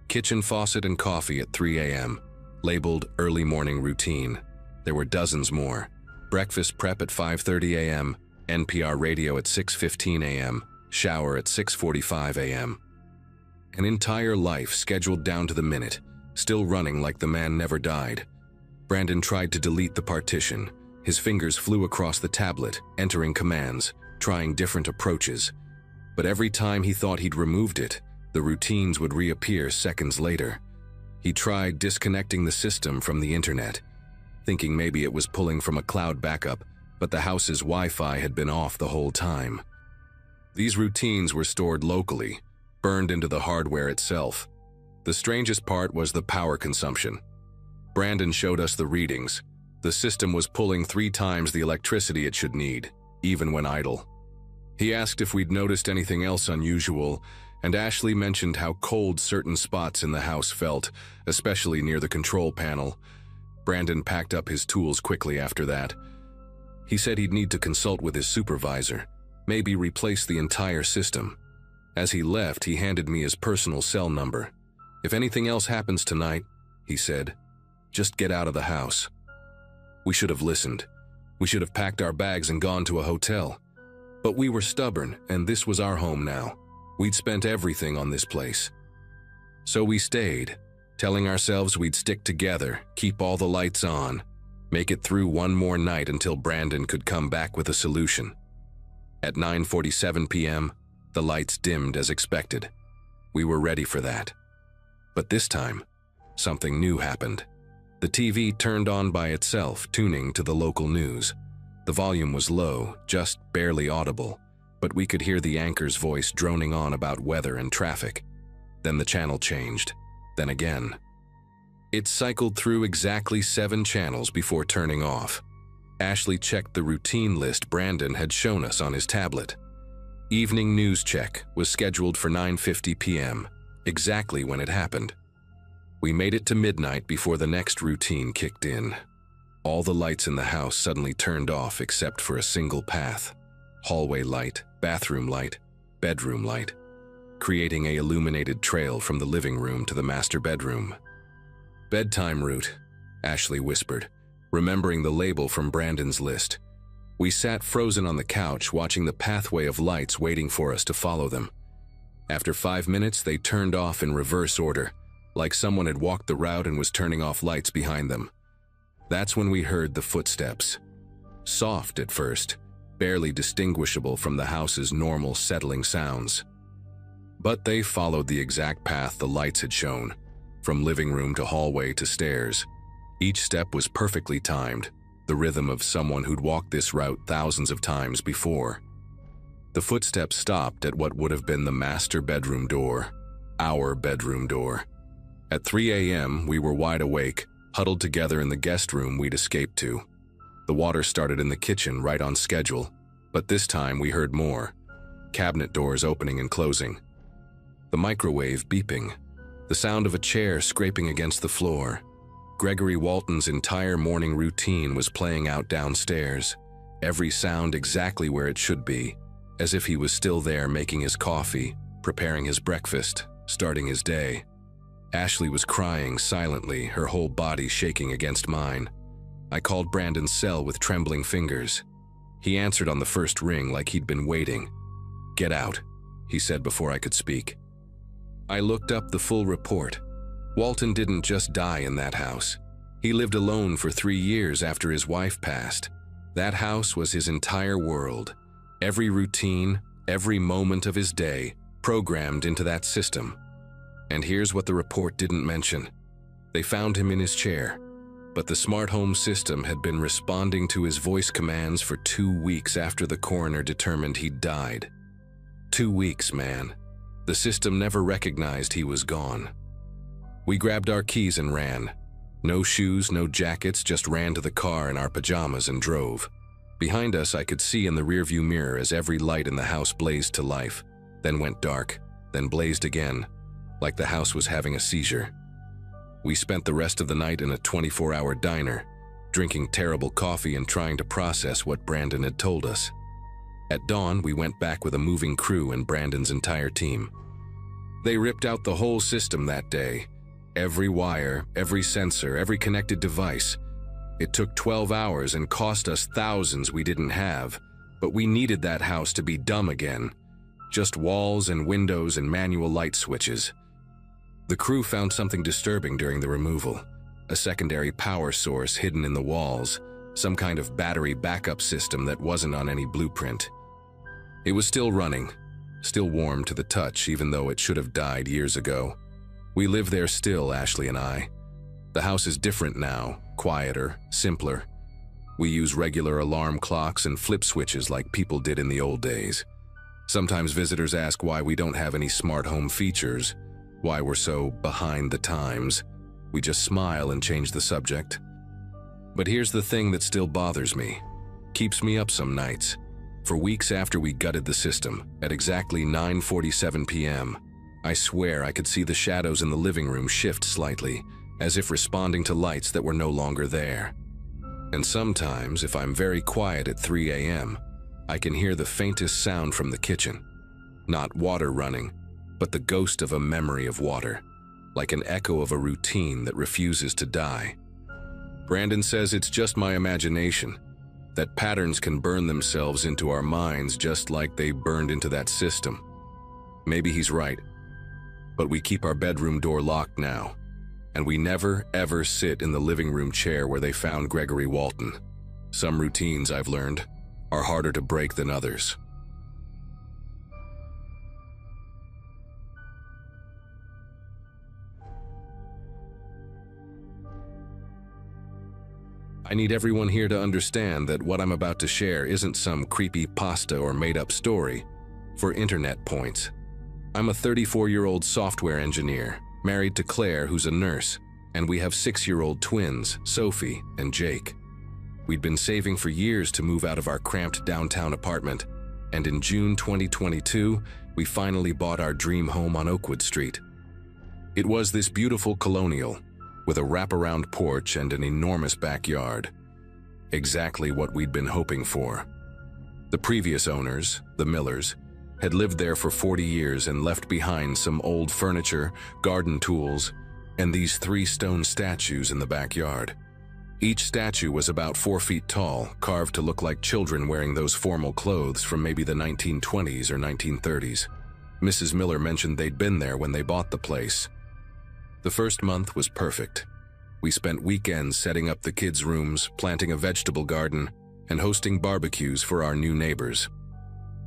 Kitchen faucet and coffee at 3 a.m., labeled Early Morning Routine. There were dozens more. Breakfast prep at 5:30 a.m., NPR radio at 6:15 a.m., shower at 6:45 a.m. An entire life scheduled down to the minute, still running like the man never died. Brandon tried to delete the partition. His fingers flew across the tablet, entering commands, trying different approaches. But every time he thought he'd removed it, the routines would reappear seconds later. He tried disconnecting the system from the internet, thinking maybe it was pulling from a cloud backup, but the house's Wi-Fi had been off the whole time. These routines were stored locally, burned into the hardware itself. The strangest part was the power consumption. Brandon showed us the readings. The system was pulling 3 times the electricity it should need, even when idle. He asked if we'd noticed anything else unusual, and Ashley mentioned how cold certain spots in the house felt, especially near the control panel. Brandon packed up his tools quickly after that. He said he'd need to consult with his supervisor, maybe replace the entire system. As he left, he handed me his personal cell number. "If anything else happens tonight," he said, "just get out of the house." We should have listened. We should have packed our bags and gone to a hotel. But we were stubborn, and this was our home now. We'd spent everything on this place. So we stayed, telling ourselves we'd stick together, keep all the lights on, make it through one more night until Brandon could come back with a solution. At 9:47 p.m., the lights dimmed as expected. We were ready for that. But this time, something new happened. The TV turned on by itself, tuning to the local news. The volume was low, just barely audible, but we could hear the anchor's voice droning on about weather and traffic. Then the channel changed. Then again. It cycled through exactly 7 channels before turning off. Ashley checked the routine list Brandon had shown us on his tablet. Evening news check was scheduled for 9:50 p.m., exactly when it happened. We made it to midnight before the next routine kicked in. All the lights in the house suddenly turned off except for a single path. Hallway light, bathroom light, bedroom light, creating a illuminated trail from the living room to the master bedroom. "Bedtime route," Ashley whispered, remembering the label from Brandon's list. We sat frozen on the couch, watching the pathway of lights waiting for us to follow them. After 5 minutes, they turned off in reverse order, like someone had walked the route and was turning off lights behind them. That's when we heard the footsteps. Soft at first, barely distinguishable from the house's normal settling sounds. But they followed the exact path the lights had shown, from living room to hallway to stairs. Each step was perfectly timed, the rhythm of someone who'd walked this route thousands of times before. The footsteps stopped at what would have been the master bedroom door, our bedroom door. At 3 a.m., we were wide awake, huddled together in the guest room we'd escaped to. The water started in the kitchen right on schedule, but this time we heard more. Cabinet doors opening and closing. The microwave beeping. The sound of a chair scraping against the floor. Gregory Walton's entire morning routine was playing out downstairs, every sound exactly where it should be, as if he was still there making his coffee, preparing his breakfast, starting his day. Ashley was crying silently, her whole body shaking against mine. I called Brandon's cell with trembling fingers. He answered on the first ring like he'd been waiting. "Get out," he said before I could speak. I looked up the full report. Walton didn't just die in that house. He lived alone for 3 years after his wife passed. That house was his entire world. Every routine, every moment of his day, programmed into that system. And here's what the report didn't mention. They found him in his chair, but the smart home system had been responding to his voice commands for 2 weeks after the coroner determined he'd died. 2 weeks, man. The system never recognized he was gone. We grabbed our keys and ran. No shoes, no jackets, just ran to the car in our pajamas and drove. Behind us, I could see in the rearview mirror as every light in the house blazed to life, then went dark, then blazed again, like the house was having a seizure. We spent the rest of the night in a 24-hour diner, drinking terrible coffee and trying to process what Brandon had told us. At dawn, we went back with a moving crew and Brandon's entire team. They ripped out the whole system that day. Every wire, every sensor, every connected device. It took 12 hours and cost us thousands we didn't have, but we needed that house to be dumb again. Just walls and windows and manual light switches. The crew found something disturbing during the removal. A secondary power source hidden in the walls, some kind of battery backup system that wasn't on any blueprint. It was still running, still warm to the touch even though it should have died years ago. We live there still, Ashley and I. The house is different now, quieter, simpler. We use regular alarm clocks and flip switches like people did in the old days. Sometimes visitors ask why we don't have any smart home features. why we're so behind the times. We just smile and change the subject. But here's the thing that still bothers me, keeps me up some nights. For weeks after we gutted the system, at exactly 9:47 p.m., I swear I could see the shadows in the living room shift slightly, as if responding to lights that were no longer there. And sometimes, if I'm very quiet at 3 a.m., I can hear the faintest sound from the kitchen. Not water running, but the ghost of a memory of water, like an echo of a routine that refuses to die. Brandon says it's just my imagination, that patterns can burn themselves into our minds just like they burned into that system. Maybe he's right, but we keep our bedroom door locked now, and we never, ever sit in the living room chair where they found Gregory Walton. Some routines, I've learned, are harder to break than others. I need everyone here to understand that what I'm about to share isn't some creepy pasta or made-up story for internet points. I'm a 34-year-old software engineer, married to Claire, who's a nurse, and we have 6-year-old twins, Sophie and Jake. We'd been saving for years to move out of our cramped downtown apartment, and in June 2022, we finally bought our dream home on Oakwood Street. It was this beautiful colonial, with a wraparound porch and an enormous backyard. Exactly what we'd been hoping for. The previous owners, the Millers, had lived there for 40 years and left behind some old furniture, garden tools, and these 3 stone statues in the backyard. Each statue was about 4 feet tall, carved to look like children wearing those formal clothes from maybe the 1920s or 1930s. Mrs. Miller mentioned they'd been there when they bought the place. The first month was perfect. We spent weekends setting up the kids' rooms, planting a vegetable garden, and hosting barbecues for our new neighbors.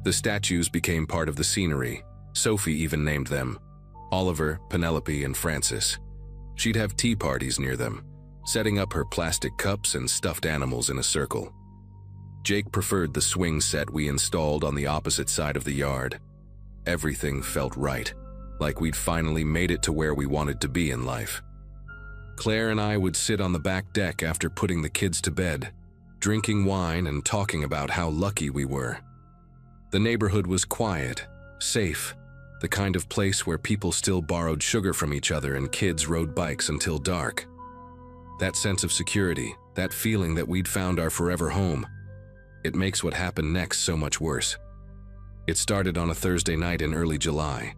The statues became part of the scenery. Sophie even named them Oliver, Penelope, and Francis. She'd have tea parties near them, setting up her plastic cups and stuffed animals in a circle. Jake preferred the swing set we installed on the opposite side of the yard. Everything felt right, like we'd finally made it to where we wanted to be in life. Claire and I would sit on the back deck after putting the kids to bed, drinking wine and talking about how lucky we were. The neighborhood was quiet, safe, the kind of place where people still borrowed sugar from each other and kids rode bikes until dark. That sense of security, that feeling that we'd found our forever home, it makes what happened next so much worse. It started on a Thursday night in early July.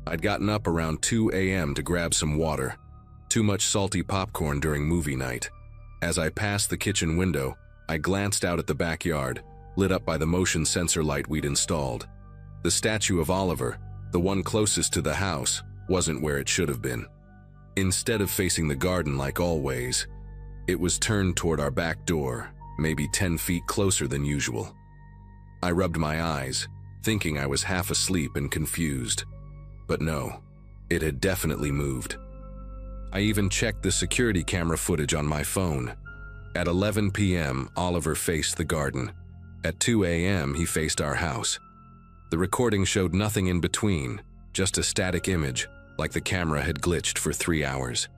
I'd gotten up around 2 a.m. to grab some water, too much salty popcorn during movie night. As I passed the kitchen window, I glanced out at the backyard, lit up by the motion sensor light we'd installed. The statue of Oliver, the one closest to the house, wasn't where it should have been. Instead of facing the garden like always, it was turned toward our back door, maybe 10 feet closer than usual. I rubbed my eyes, thinking I was half asleep and confused. But no, it had definitely moved. I even checked the security camera footage on my phone. At 11 p.m., Oliver faced the garden. At 2 a.m., he faced our house. The recording showed nothing in between, just a static image, like the camera had glitched for 3 hours.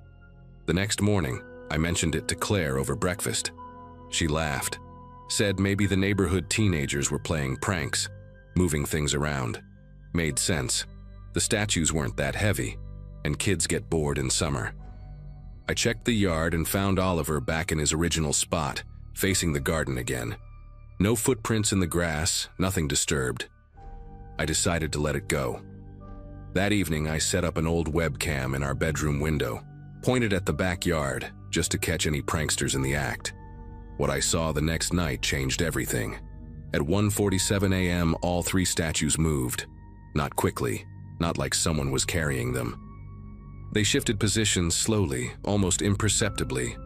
The next morning, I mentioned it to Claire over breakfast. She laughed, said maybe the neighborhood teenagers were playing pranks, moving things around. Made sense. The statues weren't that heavy, and kids get bored in summer. I checked the yard and found Oliver back in his original spot, facing the garden again. No footprints in the grass, nothing disturbed. I decided to let it go. That evening, I set up an old webcam in our bedroom window, pointed at the backyard, just to catch any pranksters in the act. What I saw the next night changed everything. At 1:47 a.m., all 3 statues moved. Not quickly, not like someone was carrying them. They shifted positions slowly, almost imperceptibly,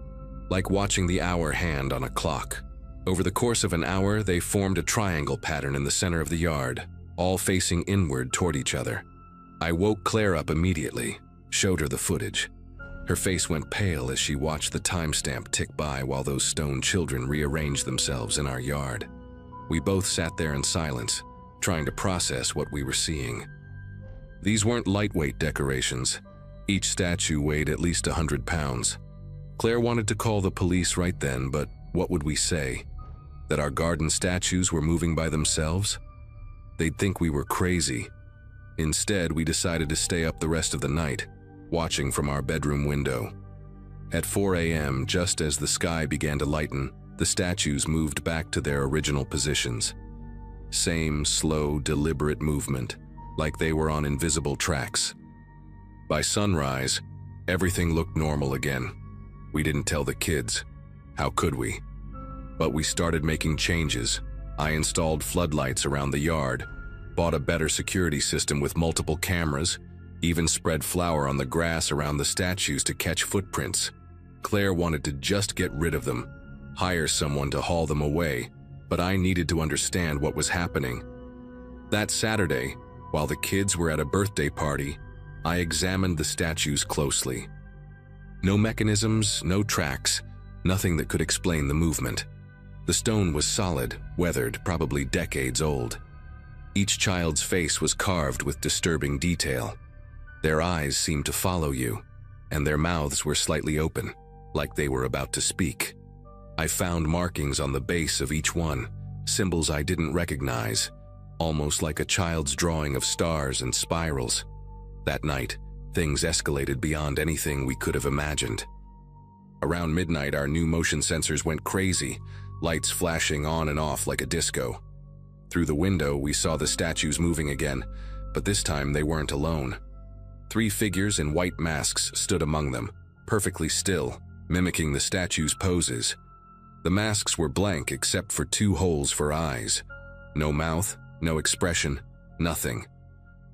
like watching the hour hand on a clock. Over the course of an hour, they formed a triangle pattern in the center of the yard, all facing inward toward each other. I woke Claire up immediately, showed her the footage. Her face went pale as she watched the timestamp tick by while those stone children rearranged themselves in our yard. We both sat there in silence, trying to process what we were seeing. These weren't lightweight decorations. Each statue weighed at least 100 pounds. Claire wanted to call the police right then, but what would we say? That our garden statues were moving by themselves? They'd think we were crazy. Instead, we decided to stay up the rest of the night, watching from our bedroom window. At 4 a.m., just as the sky began to lighten, the statues moved back to their original positions. Same slow, deliberate movement, like they were on invisible tracks. By sunrise, everything looked normal again. We didn't tell the kids. How could we? But we started making changes. I installed floodlights around the yard, bought a better security system with multiple cameras, even spread flour on the grass around the statues to catch footprints. Claire wanted to just get rid of them, hire someone to haul them away, but I needed to understand what was happening. That Saturday, while the kids were at a birthday party, I examined the statues closely. No mechanisms, no tracks, nothing that could explain the movement. The stone was solid, weathered, probably decades old. Each child's face was carved with disturbing detail. Their eyes seemed to follow you, and their mouths were slightly open, like they were about to speak. I found markings on the base of each one, symbols I didn't recognize, almost like a child's drawing of stars and spirals. That night, things escalated beyond anything we could have imagined. Around midnight, our new motion sensors went crazy, lights flashing on and off like a disco. Through the window, we saw the statues moving again, but this time they weren't alone. 3 figures in white masks stood among them, perfectly still, mimicking the statues' poses. The masks were blank except for 2 holes for eyes. No mouth, no expression, nothing.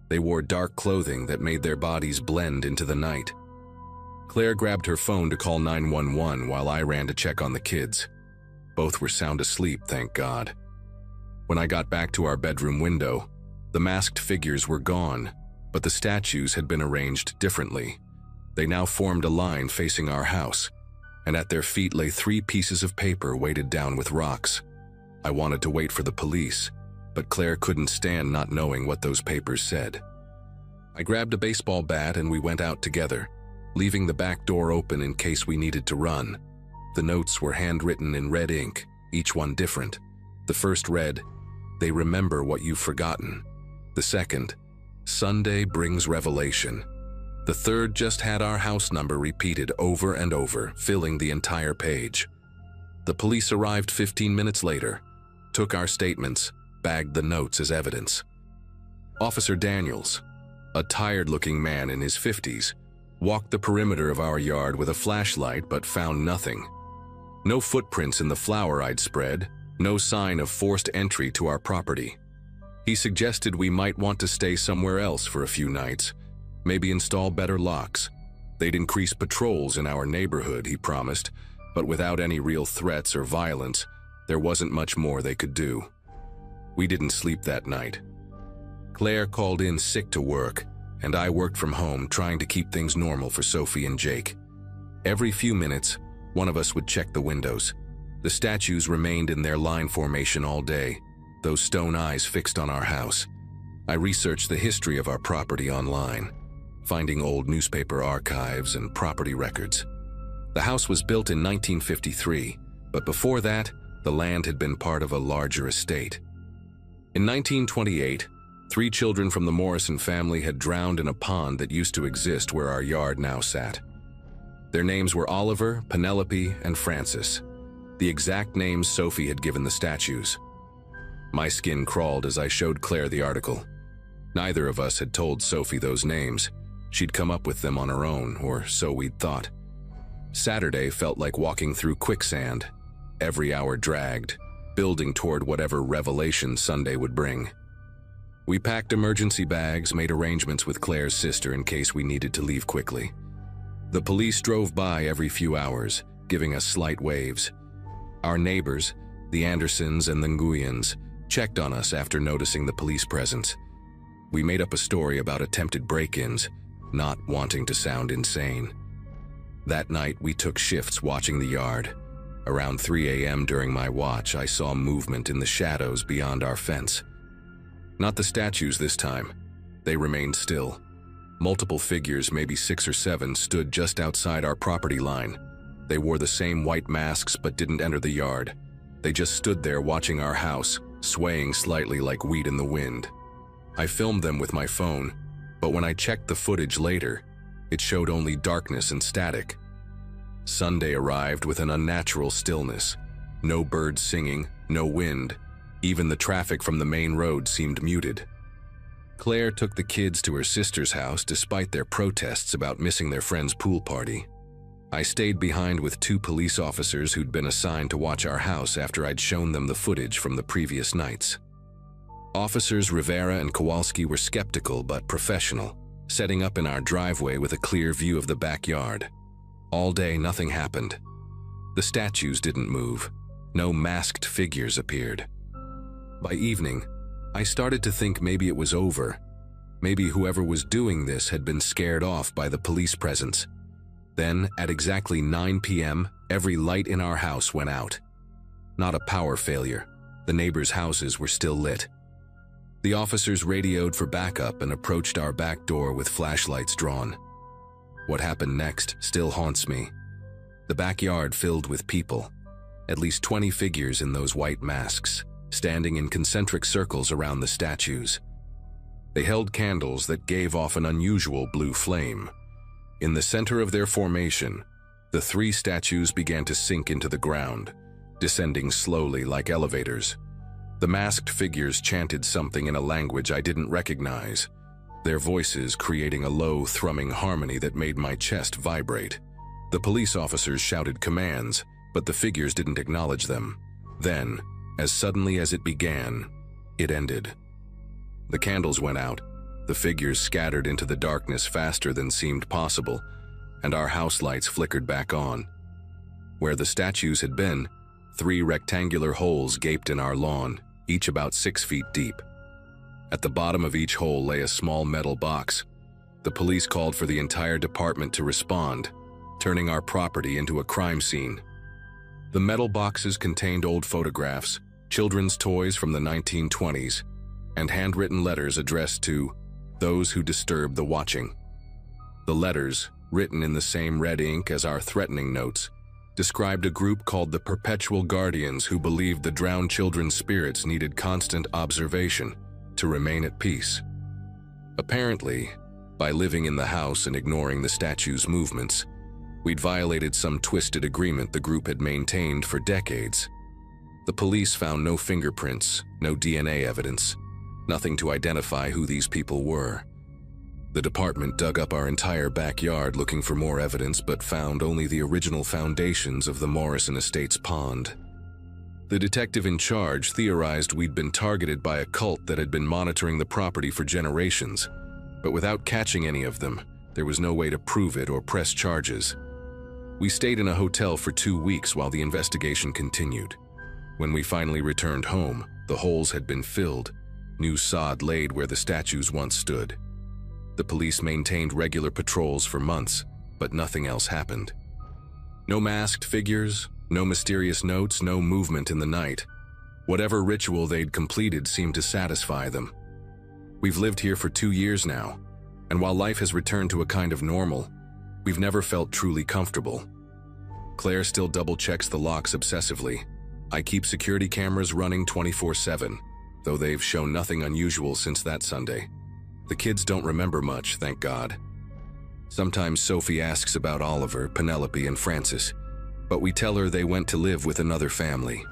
They wore dark clothing that made their bodies blend into the night. Claire grabbed her phone to call 911 while I ran to check on the kids. Both were sound asleep, thank God. When I got back to our bedroom window, the masked figures were gone, but the statues had been arranged differently. They now formed a line facing our house, and at their feet lay 3 pieces of paper weighted down with rocks. I wanted to wait for the police, but Claire couldn't stand not knowing what those papers said. I grabbed a baseball bat and we went out together, leaving the back door open in case we needed to run. The notes were handwritten in red ink, each one different. The first read, "They remember what you've forgotten." The second, "Sunday brings revelation." The third just had our house number repeated over and over, filling the entire page. The police arrived 15 minutes later, took our statements, bagged the notes as evidence. Officer Daniels, a tired-looking man in his 50s, walked the perimeter of our yard with a flashlight but found nothing. No footprints in the flour I'd spread, no sign of forced entry to our property. He suggested we might want to stay somewhere else for a few nights, maybe install better locks. They'd increase patrols in our neighborhood, he promised, but without any real threats or violence, there wasn't much more they could do. We didn't sleep that night. Claire called in sick to work, and I worked from home trying to keep things normal for Sophie and Jake. Every few minutes, one of us would check the windows. The statues remained in their line formation all day, those stone eyes fixed on our house. I researched the history of our property online, finding old newspaper archives and property records. The house was built in 1953, but before that, the land had been part of a larger estate. In 1928, 3 children from the Morrison family had drowned in a pond that used to exist where our yard now sat. Their names were Oliver, Penelope, and Francis, the exact names Sophie had given the statues. My skin crawled as I showed Claire the article. Neither of us had told Sophie those names. She'd come up with them on her own, or so we'd thought. Saturday felt like walking through quicksand. Every hour dragged, building toward whatever revelation Sunday would bring. We packed emergency bags, made arrangements with Claire's sister in case we needed to leave quickly. The police drove by every few hours, giving us slight waves. Our neighbors, the Andersons and the Nguyens, checked on us after noticing the police presence. We made up a story about attempted break-ins, not wanting to sound insane. That night, we took shifts watching the yard. Around 3 a.m. during my watch, I saw movement in the shadows beyond our fence. Not the statues this time. They remained still. Multiple figures, maybe 6 or 7, stood just outside our property line. They wore the same white masks but didn't enter the yard. They just stood there watching our house, swaying slightly like wheat in the wind. I filmed them with my phone, but when I checked the footage later, it showed only darkness and static. Sunday arrived with an unnatural stillness. No birds singing, no wind. Even the traffic from the main road seemed muted. Claire took the kids to her sister's house despite their protests about missing their friend's pool party. I stayed behind with 2 police officers who'd been assigned to watch our house after I'd shown them the footage from the previous nights. Officers Rivera and Kowalski were skeptical but professional, setting up in our driveway with a clear view of the backyard. All day, nothing happened. The statues didn't move. No masked figures appeared. By evening, I started to think maybe it was over. Maybe whoever was doing this had been scared off by the police presence. Then, at exactly 9 p.m., every light in our house went out. Not a power failure. The neighbors' houses were still lit. The officers radioed for backup and approached our back door with flashlights drawn. What happened next still haunts me. The backyard filled with people. At least 20 figures in those white masks, standing in concentric circles around the statues. They held candles that gave off an unusual blue flame. In the center of their formation, the 3 statues began to sink into the ground, descending slowly like elevators. The masked figures chanted something in a language I didn't recognize, their voices creating a low, thrumming harmony that made my chest vibrate. The police officers shouted commands, but the figures didn't acknowledge them. Then, as suddenly as it began, it ended. The candles went out, the figures scattered into the darkness faster than seemed possible, and our house lights flickered back on. Where the statues had been, 3 rectangular holes gaped in our lawn, each about 6 feet deep. At the bottom of each hole lay a small metal box. The police called for the entire department to respond, turning our property into a crime scene. The metal boxes contained old photographs, children's toys from the 1920s, and handwritten letters addressed to those who disturbed the watching. The letters, written in the same red ink as our threatening notes, described a group called the Perpetual Guardians who believed the drowned children's spirits needed constant observation to remain at peace. Apparently, by living in the house and ignoring the statue's movements, we'd violated some twisted agreement the group had maintained for decades. The police found no fingerprints, no DNA evidence, nothing to identify who these people were. The department dug up our entire backyard looking for more evidence but found only the original foundations of the Morrison Estates pond. The detective in charge theorized we'd been targeted by a cult that had been monitoring the property for generations, but without catching any of them, there was no way to prove it or press charges. We stayed in a hotel for 2 weeks while the investigation continued. When we finally returned home, the holes had been filled, new sod laid where the statues once stood. The police maintained regular patrols for months, but nothing else happened. No masked figures, no mysterious notes, no movement in the night. Whatever ritual they'd completed seemed to satisfy them. We've lived here for 2 years now, and while life has returned to a kind of normal, we've never felt truly comfortable. Claire still double-checks the locks obsessively. I keep security cameras running 24/7, though they've shown nothing unusual since that Sunday. The kids don't remember much, thank God. Sometimes Sophie asks about Oliver, Penelope, and Francis, but we tell her they went to live with another family.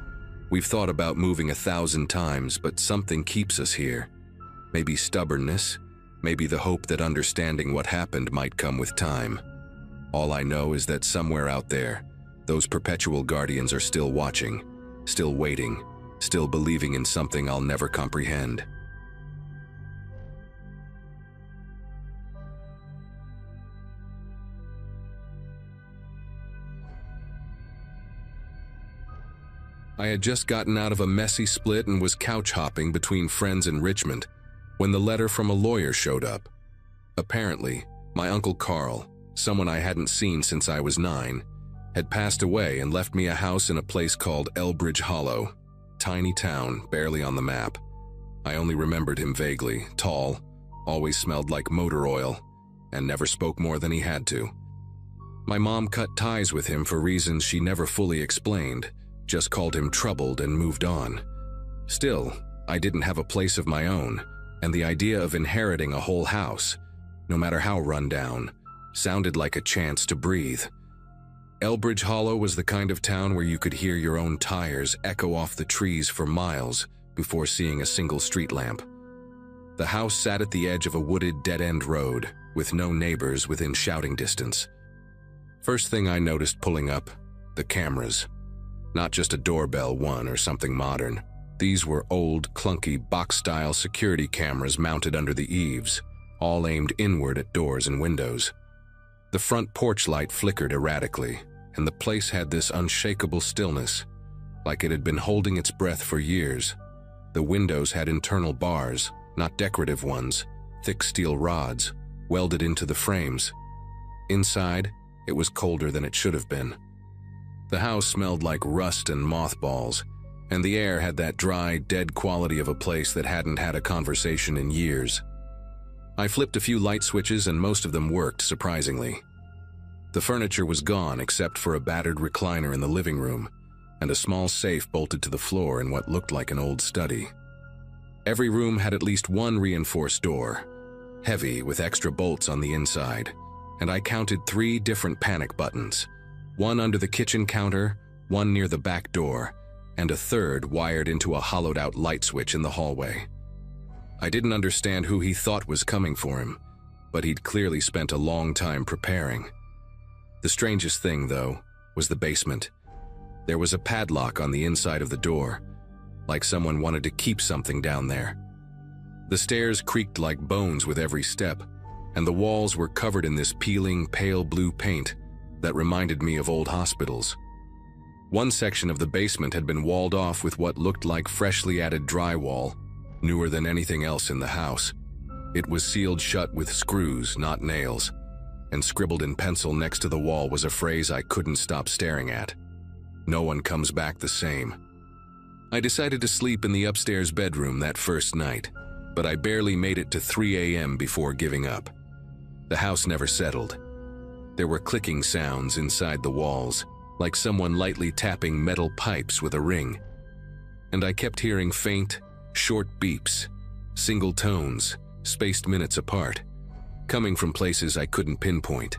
We've thought about moving 1,000 times, but something keeps us here. Maybe stubbornness, maybe the hope that understanding what happened might come with time. All I know is that somewhere out there, those perpetual guardians are still watching, still waiting, still believing in something I'll never comprehend. I had just gotten out of a messy split and was couch hopping between friends in Richmond when the letter from a lawyer showed up. Apparently, my Uncle Carl, someone I hadn't seen since I was 9, had passed away and left me a house in a place called Elbridge Hollow, tiny town, barely on the map. I only remembered him vaguely, tall, always smelled like motor oil, and never spoke more than he had to. My mom cut ties with him for reasons she never fully explained, just called him troubled and moved on. Still, I didn't have a place of my own, and the idea of inheriting a whole house, no matter how run down, sounded like a chance to breathe. Elbridge Hollow was the kind of town where you could hear your own tires echo off the trees for miles before seeing a single street lamp. The house sat at the edge of a wooded dead-end road, with no neighbors within shouting distance. First thing I noticed pulling up, the cameras. Not just a doorbell one or something modern. These were old, clunky, box-style security cameras mounted under the eaves, all aimed inward at doors and windows. The front porch light flickered erratically, and the place had this unshakable stillness, like it had been holding its breath for years. The windows had internal bars, not decorative ones, thick steel rods, welded into the frames. Inside, it was colder than it should have been. The house smelled like rust and mothballs, and the air had that dry, dead quality of a place that hadn't had a conversation in years. I flipped a few light switches and most of them worked, surprisingly. The furniture was gone except for a battered recliner in the living room and a small safe bolted to the floor in what looked like an old study. Every room had at least one reinforced door, heavy with extra bolts on the inside, and I counted 3 different panic buttons, one under the kitchen counter, one near the back door, and a third wired into a hollowed-out light switch in the hallway. I didn't understand who he thought was coming for him, but he'd clearly spent a long time preparing. The strangest thing, though, was the basement. There was a padlock on the inside of the door, like someone wanted to keep something down there. The stairs creaked like bones with every step, and the walls were covered in this peeling, pale blue paint that reminded me of old hospitals. One section of the basement had been walled off with what looked like freshly added drywall, newer than anything else in the house. It was sealed shut with screws, not nails, and scribbled in pencil next to the wall was a phrase I couldn't stop staring at. No one comes back the same. I decided to sleep in the upstairs bedroom that first night, but I barely made it to 3 a.m. before giving up. The house never settled. There were clicking sounds inside the walls, like someone lightly tapping metal pipes with a ring. And I kept hearing faint, short beeps, single tones, spaced minutes apart, coming from places I couldn't pinpoint.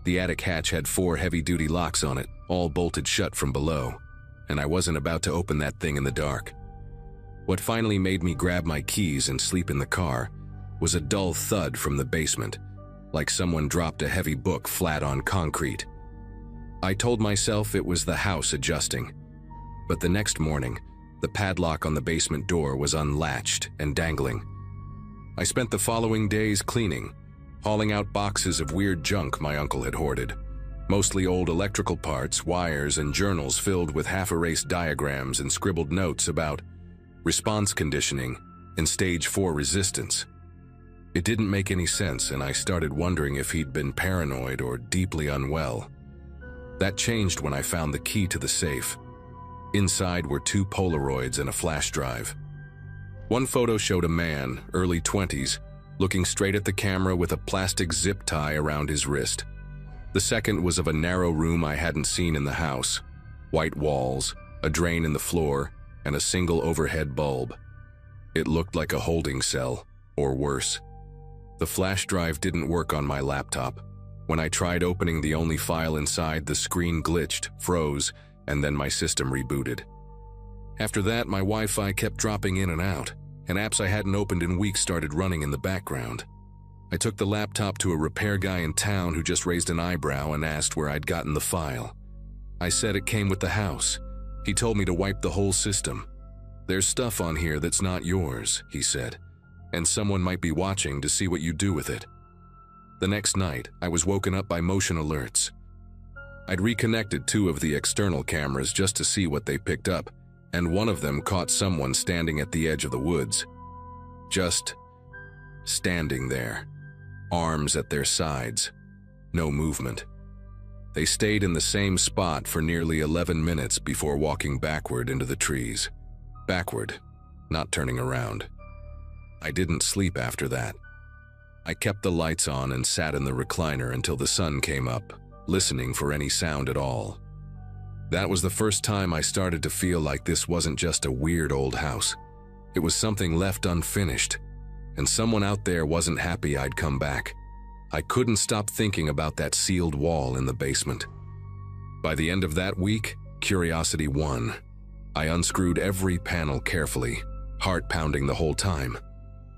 The attic hatch had 4 heavy-duty locks on it, all bolted shut from below, and I wasn't about to open that thing in the dark. What finally made me grab my keys and sleep in the car was a dull thud from the basement, like someone dropped a heavy book flat on concrete. I told myself it was the house adjusting, but the next morning, the padlock on the basement door was unlatched and dangling. I spent the following days cleaning, hauling out boxes of weird junk my uncle had hoarded, mostly old electrical parts, wires, and journals filled with half-erased diagrams and scribbled notes about response conditioning and stage 4 resistance. It didn't make any sense, and I started wondering if he'd been paranoid or deeply unwell. That changed when I found the key to the safe. Inside were 2 Polaroids and a flash drive. One photo showed a man, early 20s, looking straight at the camera with a plastic zip tie around his wrist. The second was of a narrow room I hadn't seen in the house. White walls, a drain in the floor, and a single overhead bulb. It looked like a holding cell, or worse. The flash drive didn't work on my laptop. When I tried opening the only file inside, the screen glitched, froze, and then my system rebooted. After that, my Wi-Fi kept dropping in and out, and apps I hadn't opened in weeks started running in the background. I took the laptop to a repair guy in town who just raised an eyebrow and asked where I'd gotten the file. I said it came with the house. He told me to wipe the whole system. "There's stuff on here that's not yours," he said, "and someone might be watching to see what you do with it." The next night, I was woken up by motion alerts. I'd reconnected 2 of the external cameras just to see what they picked up, and one of them caught someone standing at the edge of the woods. Just standing there, arms at their sides, no movement. They stayed in the same spot for nearly 11 minutes before walking backward into the trees. Backward, not turning around. I didn't sleep after that. I kept the lights on and sat in the recliner until the sun came up, listening for any sound at all. That was the first time I started to feel like this wasn't just a weird old house. It was something left unfinished, and someone out there wasn't happy I'd come back. I couldn't stop thinking about that sealed wall in the basement. By the end of that week, curiosity won. I unscrewed every panel carefully, heart pounding the whole time.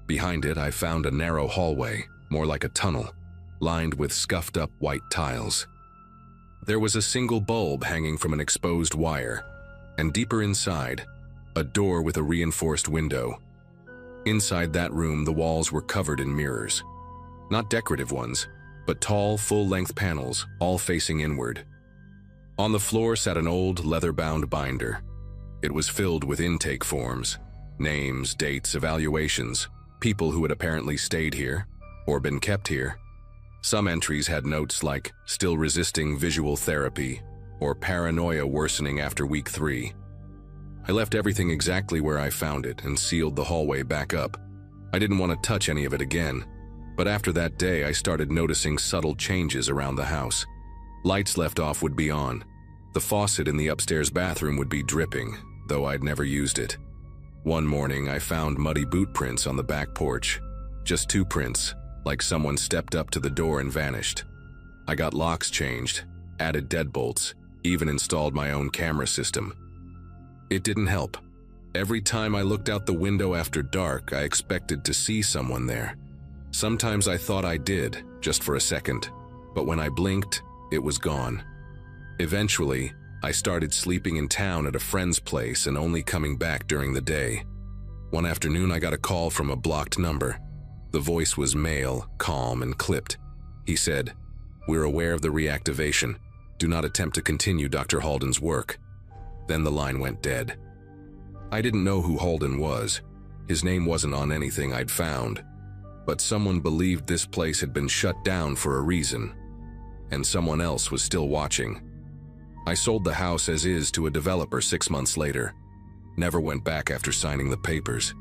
Behind it, I found a narrow hallway, more like a tunnel, lined with scuffed-up white tiles. There was a single bulb hanging from an exposed wire, and deeper inside, a door with a reinforced window. Inside that room, the walls were covered in mirrors. Not decorative ones, but tall, full-length panels, all facing inward. On the floor sat an old, leather-bound binder. It was filled with intake forms, names, dates, evaluations, people who had apparently stayed here, or been kept here. Some entries had notes like, still resisting visual therapy, or paranoia worsening after week 3. I left everything exactly where I found it and sealed the hallway back up. I didn't want to touch any of it again, but after that day I started noticing subtle changes around the house. Lights left off would be on. The faucet in the upstairs bathroom would be dripping, though I'd never used it. One morning I found muddy boot prints on the back porch. Just 2 prints, like someone stepped up to the door and vanished. I got locks changed, added deadbolts, even installed my own camera system. It didn't help. Every time I looked out the window after dark, I expected to see someone there. Sometimes I thought I did, just for a second, but when I blinked, it was gone. Eventually, I started sleeping in town at a friend's place and only coming back during the day. One afternoon, I got a call from a blocked number. The voice was male, calm, and clipped. He said, "We're aware of the reactivation. Do not attempt to continue Dr. Halden's work." Then the line went dead. I didn't know who Halden was. His name wasn't on anything I'd found. But someone believed this place had been shut down for a reason, and someone else was still watching. I sold the house as is to a developer 6 months later. Never went back after signing the papers.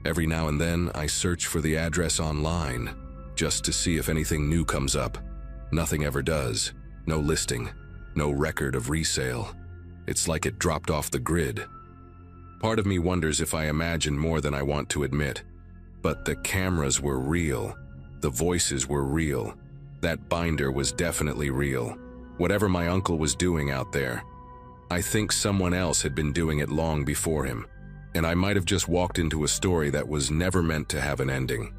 Every now and then, I search for the address online, just to see if anything new comes up. Nothing ever does. No listing, no record of resale. It's like it dropped off the grid. Part of me wonders if I imagine more than I want to admit. But the cameras were real. The voices were real. That binder was definitely real. Whatever my uncle was doing out there, I think someone else had been doing it long before him, and I might have just walked into a story that was never meant to have an ending.